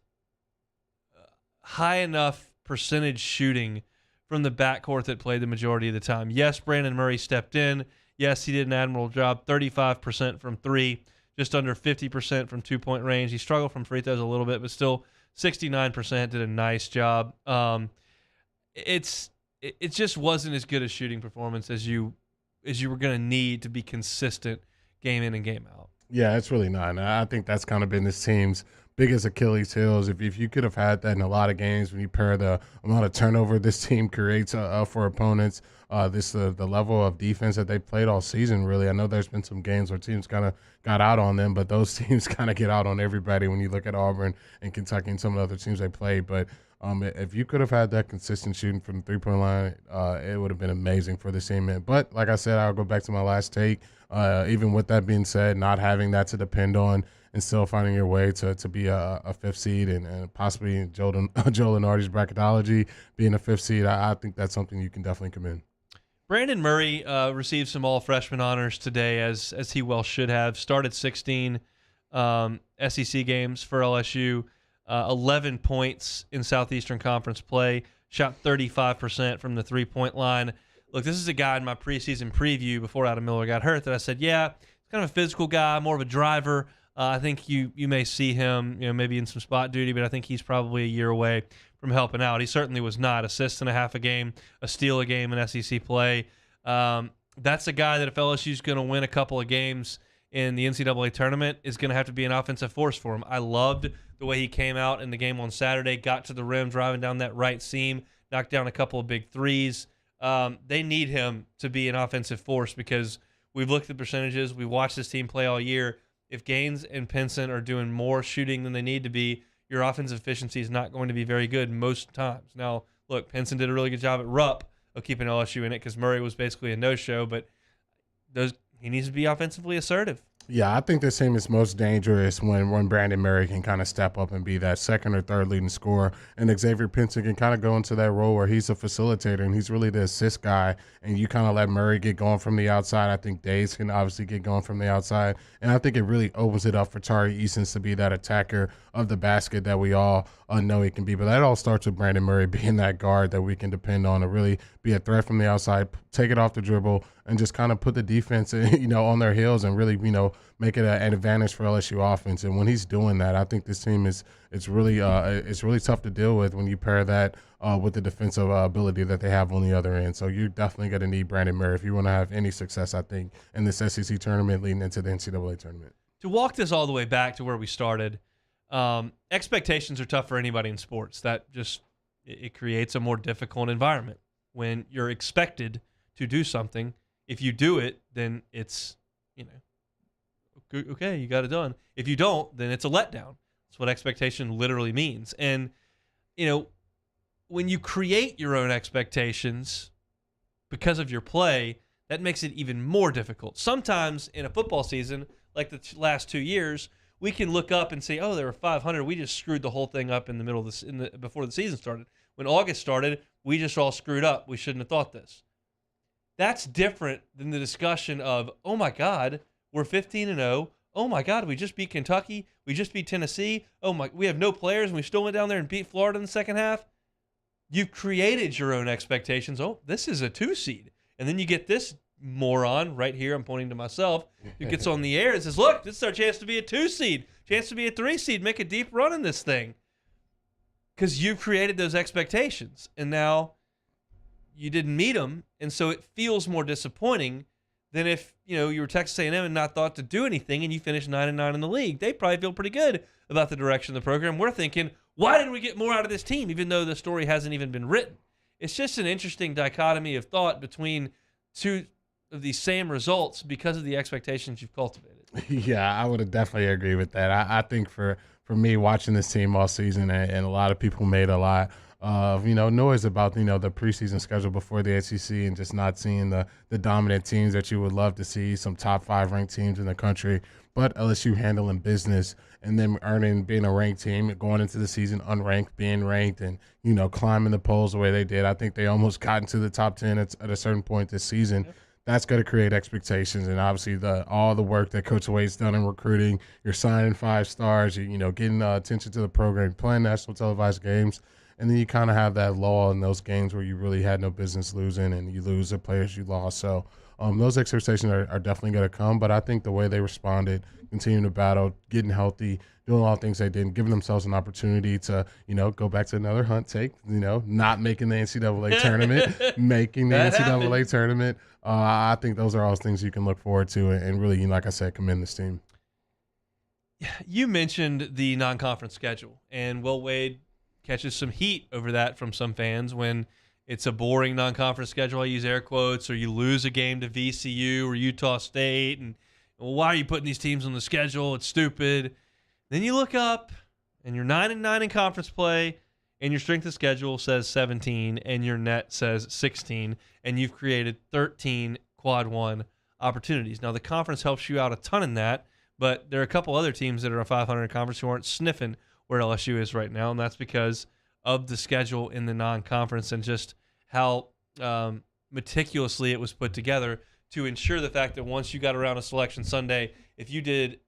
high enough percentage shooting from the backcourt that played the majority of the time. Yes, Brandon Murray stepped in. Yes, he did an admirable job. 35% from three, just under 50% from two-point range. He struggled from free throws a little bit, but still 69%, did a nice job. It just wasn't as good a shooting performance as you were going to need to be consistent game in and game out. Yeah, it's really not. And I think that's kind of been this team's biggest Achilles heels. If you could have had that in a lot of games, when you pair the amount of turnover this team creates for opponents, the level of defense that they played all season, really. I know there's been some games where teams kind of got out on them, but those teams kind of get out on everybody when you look at Auburn and Kentucky and some of the other teams they played. But if you could have had that consistent shooting from the three-point line, it would have been amazing for this team. But like I said, I'll go back to my last take. Even with that being said, not having that to depend on and still finding your way to be a 5th seed and possibly Joe Lunardi's bracketology being a 5th seed, I think that's something you can definitely commend. Brandon Murray received some all-freshman honors today, as he well should have. Started 16 SEC games for LSU, 11 points in Southeastern Conference play, shot 35% from the three-point line. Look, this is a guy in my preseason preview before Adam Miller got hurt that I said, yeah, he's kind of a physical guy, more of a driver. I think you may see him, maybe in some spot duty, but I think he's probably a year away from helping out. He certainly was not. Assist and a half a game, a steal a game in SEC play. That's a guy that if LSU's going to win a couple of games in the NCAA tournament is going to have to be an offensive force for him. I loved the way he came out in the game on Saturday, got to the rim, driving down that right seam, knocked down a couple of big threes. They need him to be an offensive force because we've looked at percentages. We watched this team play all year. If Gaines and Pinson are doing more shooting than they need to be, your offensive efficiency is not going to be very good most times. Now, look, Pinson did a really good job at Rupp of keeping LSU in it because Murray was basically a no-show, but he needs to be offensively assertive. Yeah, I think this team is most dangerous when Brandon Murray can kind of step up and be that second or third leading scorer, and Xavier Pinson can kind of go into that role where he's a facilitator and he's really the assist guy, and you kind of let Murray get going from the outside. I think Days can obviously get going from the outside, and I think it really opens it up for Tari Easons to be that attacker of the basket that we all know he can be. But that all starts with Brandon Murray being that guard that we can depend on to really be a threat from the outside, take it off the dribble, and just kind of put the defense, on their heels and really, make it an advantage for LSU offense. And when he's doing that, I think this team it's really tough to deal with when you pair that with the defensive ability that they have on the other end. So you're definitely going to need Brandon Murray if you want to have any success, I think, in this SEC tournament leading into the NCAA tournament. To walk this all the way back to where we started, expectations are tough for anybody in sports. That just it creates a more difficult environment when you're expected to do something. If you do it, then it's, okay, you got it done. If you don't, then it's a letdown. That's what expectation literally means. And, when you create your own expectations because of your play, that makes it even more difficult. Sometimes in a football season, like the last 2 years, we can look up and say, oh, they were 500. We just screwed the whole thing up in the middle of this, before the season started. When August started, we just all screwed up. We shouldn't have thought this. That's different than the discussion of, oh, my God, we're 15-0. Oh, my God, we just beat Kentucky. We just beat Tennessee. Oh, my, we have no players, and we still went down there and beat Florida in the second half. You've created your own expectations. Oh, this is a 2 seed. And then you get this moron right here, I'm pointing to myself, who gets on the air and says, look, this is our chance to be a 2 seed, chance to be a 3 seed, make a deep run in this thing. Because you've created those expectations, and now you didn't meet them, and so it feels more disappointing than if you were Texas A&M and not thought to do anything, and you finished 9-9 in the league. They probably feel pretty good about the direction of the program. We're thinking, why didn't we get more out of this team, even though the story hasn't even been written? It's just an interesting dichotomy of thought between two of these same results because of the expectations you've cultivated. Yeah, I would definitely agree with that. I think for me watching this team all season, and a lot of people made a lot of noise about the preseason schedule before the SEC and just not seeing the dominant teams that you would love to see, some top 5 ranked teams in the country, but LSU handling business and then being a ranked team, going into the season unranked, being ranked, and climbing the polls the way they did. I think they almost got into the top 10 at a certain point this season. Yep. That's going to create expectations, and obviously all the work that Coach Wade's done in recruiting. You're signing 5 stars, getting attention to the program, playing national televised games, and then you kind of have that lull in those games where you really had no business losing, and you lose the players you lost. So those expectations are definitely going to come, but I think the way they responded, continuing to battle, getting healthy, doing all the things they did, giving themselves an opportunity to, go back to another hunt take, not making the NCAA tournament, making the NCAA tournament. I think those are all things you can look forward to and really, like I said, commend this team. You mentioned the non-conference schedule, and Will Wade catches some heat over that from some fans when it's a boring non-conference schedule. I use air quotes, or you lose a game to VCU or Utah State, and well, why are you putting these teams on the schedule? It's stupid. Then you look up, and you're 9-9 in conference play, and your strength of schedule says 17, and your net says 16, and you've created 13 quad 1 opportunities. Now, the conference helps you out a ton in that, but there are a couple other teams that are a 500 conference who aren't sniffing where LSU is right now, and that's because of the schedule in the non-conference and just how meticulously it was put together to ensure the fact that once you got around a Selection Sunday, if you did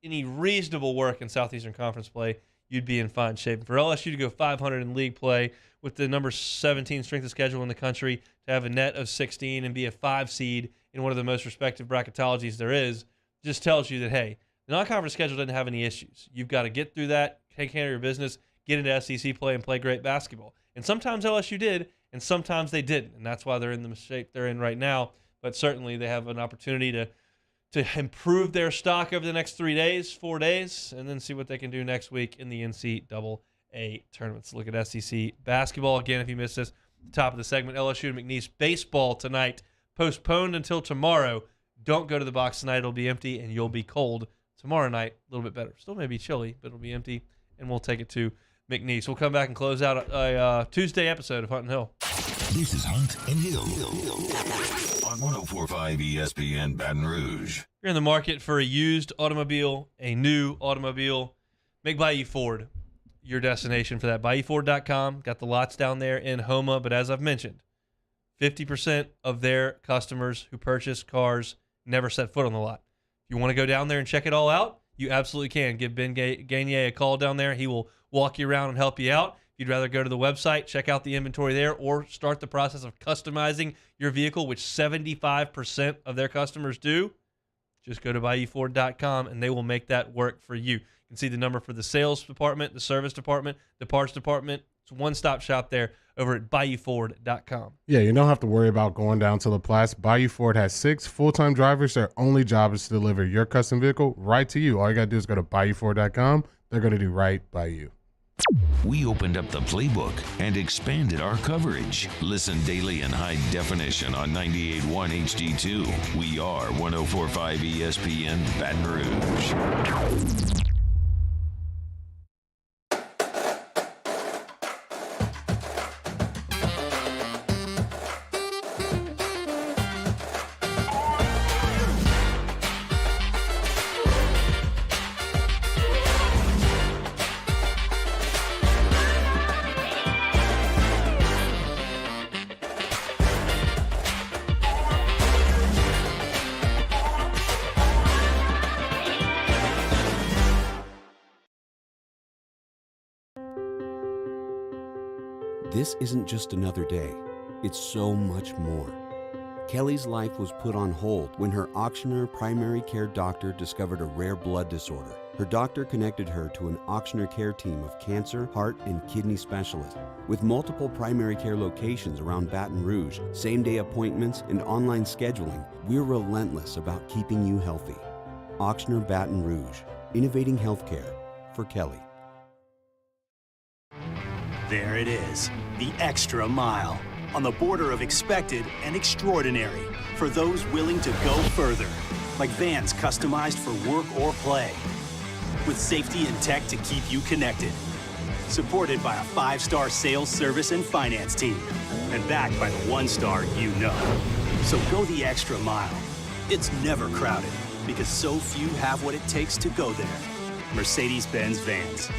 any reasonable work in Southeastern Conference play, you'd be in fine shape. For LSU to go 500 in league play with the number 17 strength of schedule in the country, to have a net of 16 and be a 5 seed in one of the most respected bracketologies there is, just tells you that, hey, the non-conference schedule doesn't have any issues. You've got to get through that, take care of your business, get into SEC play and play great basketball. And sometimes LSU did, and sometimes they didn't, and that's why they're in the shape they're in right now. But certainly they have an opportunity to improve their stock over the next 4 days, and then see what they can do next week in the NCAA tournaments. Look at SEC basketball. Again, if you missed this, top of the segment, LSU and McNeese baseball tonight, postponed until tomorrow. Don't go to the box tonight. It'll be empty, and you'll be cold tomorrow night. A little bit better. Still may be chilly, but it'll be empty, and we'll take it to McNeese. We'll come back and close out a Tuesday episode of Hunt and Hill. This is Hunt and Hill on 104.5 ESPN Baton Rouge. You're in the market for a used automobile, a new automobile, make Bayou Ford your destination for that. BayouFord.com. Got the lots down there in Houma, but as I've mentioned, 50% of their customers who purchase cars never set foot on the lot. If you want to go down there and check it all out, you absolutely can. Give Ben Gagne a call down there. He will walk you around and help you out. If you'd rather go to the website, check out the inventory there, or start the process of customizing your vehicle, which 75% of their customers do, just go to BayouFord.com, and they will make that work for you. You can see the number for the sales department, the service department, the parts department. It's a one-stop shop there over at BayouFord.com. Yeah, you don't have to worry about going down to LaPlace. Bayou Ford has 6 full-time drivers. Their only job is to deliver your custom vehicle right to you. All you got to do is go to BayouFord.com. They're going to do right by you. We opened up the playbook and expanded our coverage. Listen daily in high definition on 98.1 HD2. We are 104.5 ESPN Baton Rouge. This isn't just another day, it's so much more. Kelly's life was put on hold when her auctioneer primary care doctor discovered a rare blood disorder. Her doctor connected her to an auctioneer care team of cancer, heart, and kidney specialists. With multiple primary care locations around Baton Rouge, same-day appointments, and online scheduling, we're relentless about keeping you healthy. Auctioneer Baton Rouge, innovating healthcare for Kelly. There it is, the extra mile, on the border of expected and extraordinary, for those willing to go further, like vans customized for work or play, with safety and tech to keep you connected, supported by a 5-star sales, service, and finance team, and backed by the 1-star you know. So go the extra mile. It's never crowded, because so few have what it takes to go there. Mercedes-Benz Vans.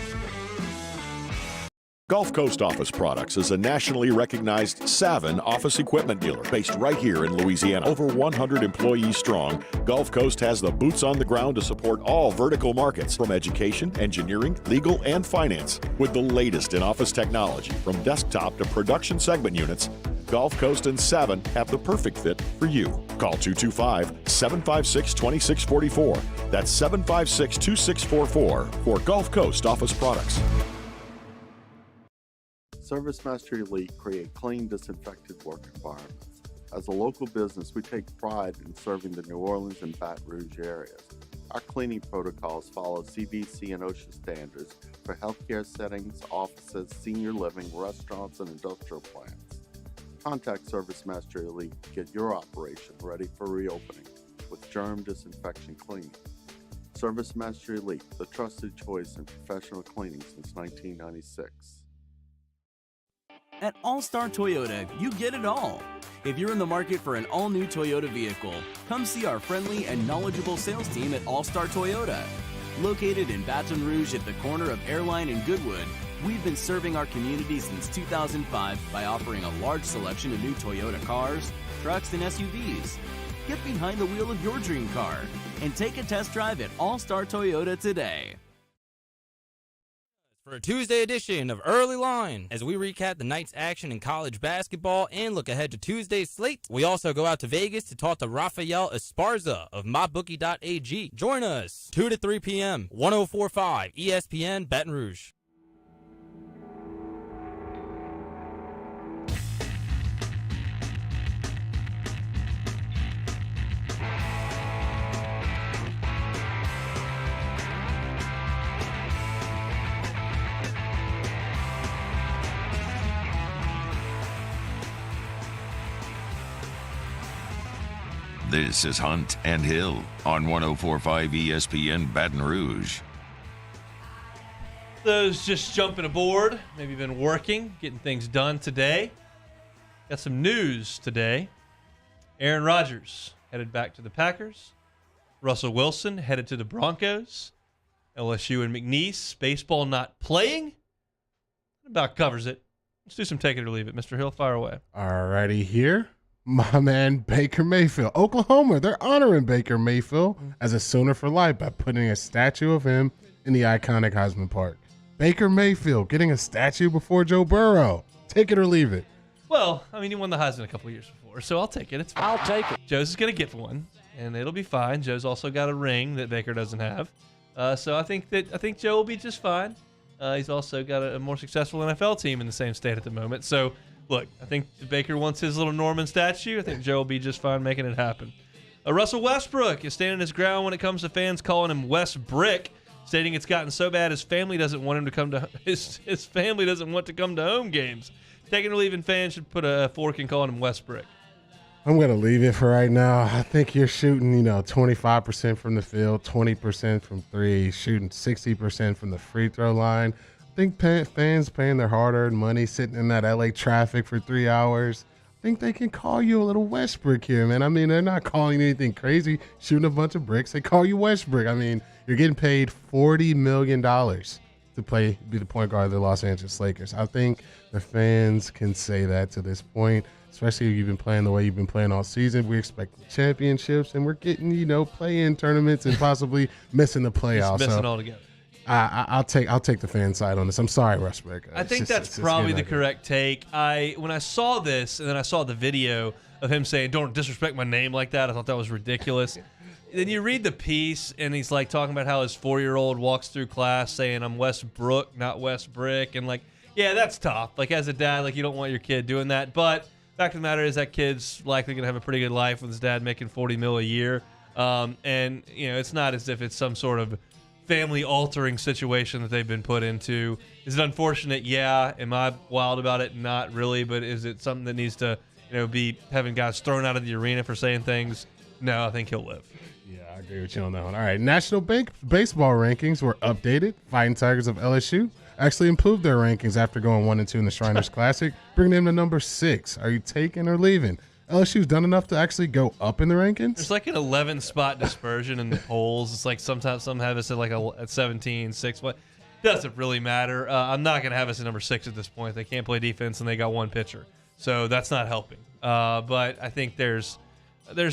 Gulf Coast Office Products is a nationally recognized Savin office equipment dealer based right here in Louisiana. Over 100 employees strong, Gulf Coast has the boots on the ground to support all vertical markets, from education, engineering, legal, and finance. With the latest in office technology, from desktop to production segment units, Gulf Coast and Savin have the perfect fit for you. Call 225-756-2644. That's 756-2644 for Gulf Coast Office Products. ServiceMaster Elite create clean, disinfected work environments. As a local business, we take pride in serving the New Orleans and Baton Rouge areas. Our cleaning protocols follow CDC and OSHA standards for healthcare settings, offices, senior living, restaurants, and industrial plants. Contact ServiceMaster Elite to get your operation ready for reopening with germ disinfection cleaning. ServiceMaster Elite, the trusted choice in professional cleaning since 1996. At All-Star Toyota, you get it all. If you're in the market for an all-new Toyota vehicle, come see our friendly and knowledgeable sales team at All-Star Toyota. Located in Baton Rouge at the corner of Airline and Goodwood, we've been serving our community since 2005 by offering a large selection of new Toyota cars, trucks, and SUVs. Get behind the wheel of your dream car and take a test drive at All-Star Toyota today. For a Tuesday edition of Early Line, as we recap the night's action in college basketball and look ahead to Tuesday's slate, we also go out to Vegas to talk to Rafael Esparza of MyBookie.ag. Join us 2 to 3 p.m. 104.5 ESPN Baton Rouge. This is Hunt and Hill on 104.5 ESPN Baton Rouge. Those just jumping aboard, maybe been working, getting things done today. Got some news today. Aaron Rodgers headed back to the Packers. Russell Wilson headed to the Broncos. LSU and McNeese, baseball not playing. About covers it. Let's do some take it or leave it. Mr. Hill, fire away. Alrighty here. My man Baker Mayfield. Oklahoma, they're honoring Baker Mayfield as a Sooner for life by putting a statue of him in the iconic Heisman Park. Baker Mayfield getting a statue before Joe Burrow. Take it or leave it. Well, I mean, he won the Heisman a couple of years before, so I'll take it. It's fine. I'll take it. Joe's is going to get one, and it'll be fine. Joe's also got a ring that Baker doesn't have. So I think Joe will be just fine. He's also got a more successful NFL team in the same state at the moment. So, look, I think Baker wants his little Norman statue. I think Joe will be just fine making it happen. Russell Westbrook is standing his ground when it comes to fans calling him West Brick, stating it's gotten so bad his family doesn't want him to come to his family doesn't want to come to home games. Taking or leaving fans should put a fork in calling him West Brick. I'm going to leave it for right now. I think you're shooting, 25% from the field, 20% from three, shooting 60% from the free throw line. I think fans paying their hard-earned money, sitting in that LA traffic for 3 hours, I think they can call you a little Westbrook here, man. I mean, they're not calling you anything crazy, shooting a bunch of bricks. They call you Westbrook. I mean, you're getting paid $40 million to be the point guard of the Los Angeles Lakers. I think the fans can say that to this point, especially if you've been playing the way you've been playing all season. We expect championships, and we're getting, play-in tournaments and possibly missing the playoffs. Just missing altogether. I'll take the fan side on this. I'm sorry, Westbrook. I think that's probably the correct take. When I saw this, and then I saw the video of him saying, "Don't disrespect my name like that," I thought that was ridiculous. Then you read the piece, and he's like talking about how his 4-year-old walks through class saying, "I'm Westbrook, not West Brick," and yeah, that's tough. As a dad, you don't want your kid doing that. But fact of the matter is that kid's likely going to have a pretty good life with his dad making $40 million a year. And it's not as if it's some sort of family-altering situation that they've been put into. Is it unfortunate? Yeah. Am I wild about it? Not really. But is it something that needs to, be having guys thrown out of the arena for saying things? No, I think he'll live. Yeah, I agree with you on that one. All right, National Baseball rankings were updated. Fighting Tigers of LSU actually improved their rankings after going 1-2 in the Shriners Classic, bringing them to number 6. Are you taking or leaving? LSU's done enough to actually go up in the rankings? There's an 11-spot dispersion in the polls. It's sometimes some have us at 17, 6. But doesn't really matter. I'm not going to have us at number 6 at this point. They can't play defense, and they got one pitcher. So that's not helping. But I think there's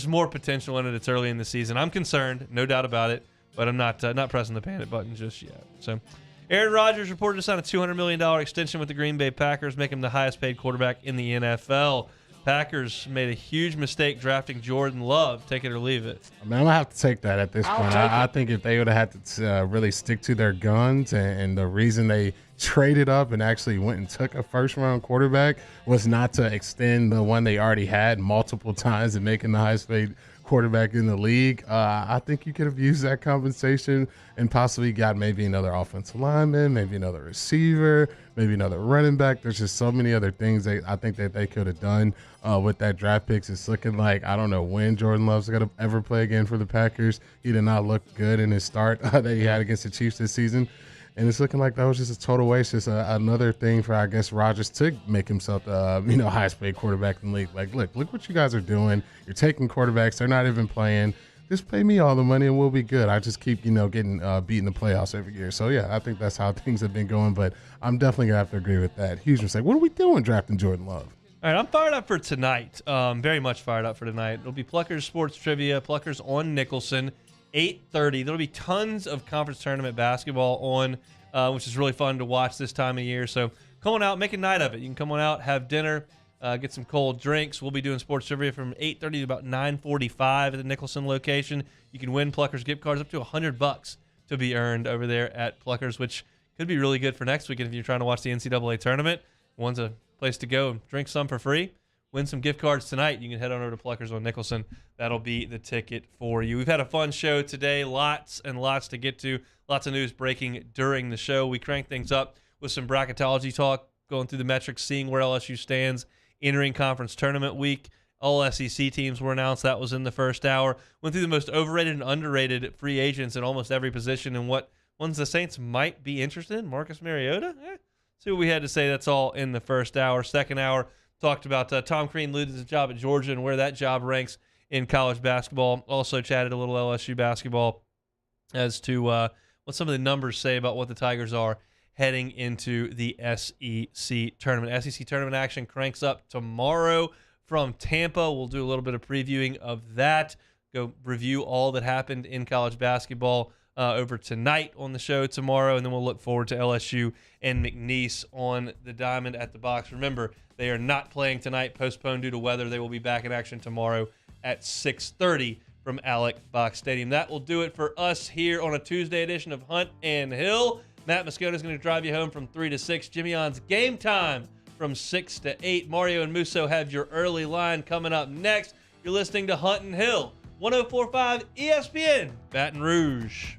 more potential in it. It's early in the season. I'm concerned, no doubt about it, but I'm not pressing the panic button just yet. So Aaron Rodgers reported to sign a $200 million extension with the Green Bay Packers, making him the highest-paid quarterback in the NFL. Packers made a huge mistake drafting Jordan Love. Take it or leave it. I mean, I'm going to have to take that at this point. I think if they would have had to really stick to their guns, and the reason they traded up and actually went and took a first-round quarterback was not to extend the one they already had multiple times and making the highest-paid quarterback in the league. I think you could have used that compensation and possibly got maybe another offensive lineman, maybe another receiver, maybe another running back. There's just so many other things I think that they could have done with that draft picks. It's looking like I don't know when Jordan Love's going to ever play again for the Packers. He did not look good in his start that he had against the Chiefs this season. And it's looking like that was just a total waste. Just another thing for, I guess, Rodgers to make himself the highest paid quarterback in the league. Look what you guys are doing. You're taking quarterbacks. They're not even playing. Just pay me all the money and we'll be good. I just keep, getting beat in the playoffs every year. So, yeah, I think that's how things have been going. But I'm definitely going to have to agree with that. Huge mistake. What are we doing drafting Jordan Love? All right, I'm fired up for tonight. Very much fired up for tonight. It'll be Pluckers Sports Trivia, Pluckers on Nicholson, 8:30. There'll be tons of conference tournament basketball on, which is really fun to watch this time of year. So come on out, make a night of it. You can come on out, have dinner, get some cold drinks. We'll be doing sports trivia from 8:30 to about 9:45 at the Nicholson location. You can win Pluckers gift cards up to $100 to be earned over there at Pluckers, which could be really good for next weekend if you're trying to watch the NCAA tournament. One's a place to go and drink some for free. Win some gift cards tonight. You can head on over to Pluckers on Nicholson. That'll be the ticket for you. We've had a fun show today. Lots and lots to get to. Lots of news breaking during the show. We cranked things up with some bracketology talk, going through the metrics, seeing where LSU stands, entering conference tournament week. All SEC teams were announced. That was in the first hour. Went through the most overrated and underrated free agents in almost every position and what ones the Saints might be interested in. Marcus Mariota? See what we had to say. That's all in the first hour. Second hour, talked about Tom Crean losing his job at Georgia and where that job ranks in college basketball. Also chatted a little LSU basketball as to what some of the numbers say about what the Tigers are heading into the SEC tournament. SEC tournament action cranks up tomorrow from Tampa. We'll do a little bit of previewing of that. Go review all that happened in college basketball over tonight on the show tomorrow, and then we'll look forward to LSU and McNeese on the diamond at the box. Remember, they are not playing tonight, postponed due to weather. They will be back in action tomorrow at 6:30 from Alec Box Stadium. That will do it for us here on a Tuesday edition of Hunt and Hill. Matt Moscona is going to drive you home from 3 to 6. Jimmy On's Game Time from 6 to 8. Mario and Musso have your early line coming up next. You're listening to Hunt and Hill, 104.5 ESPN, Baton Rouge.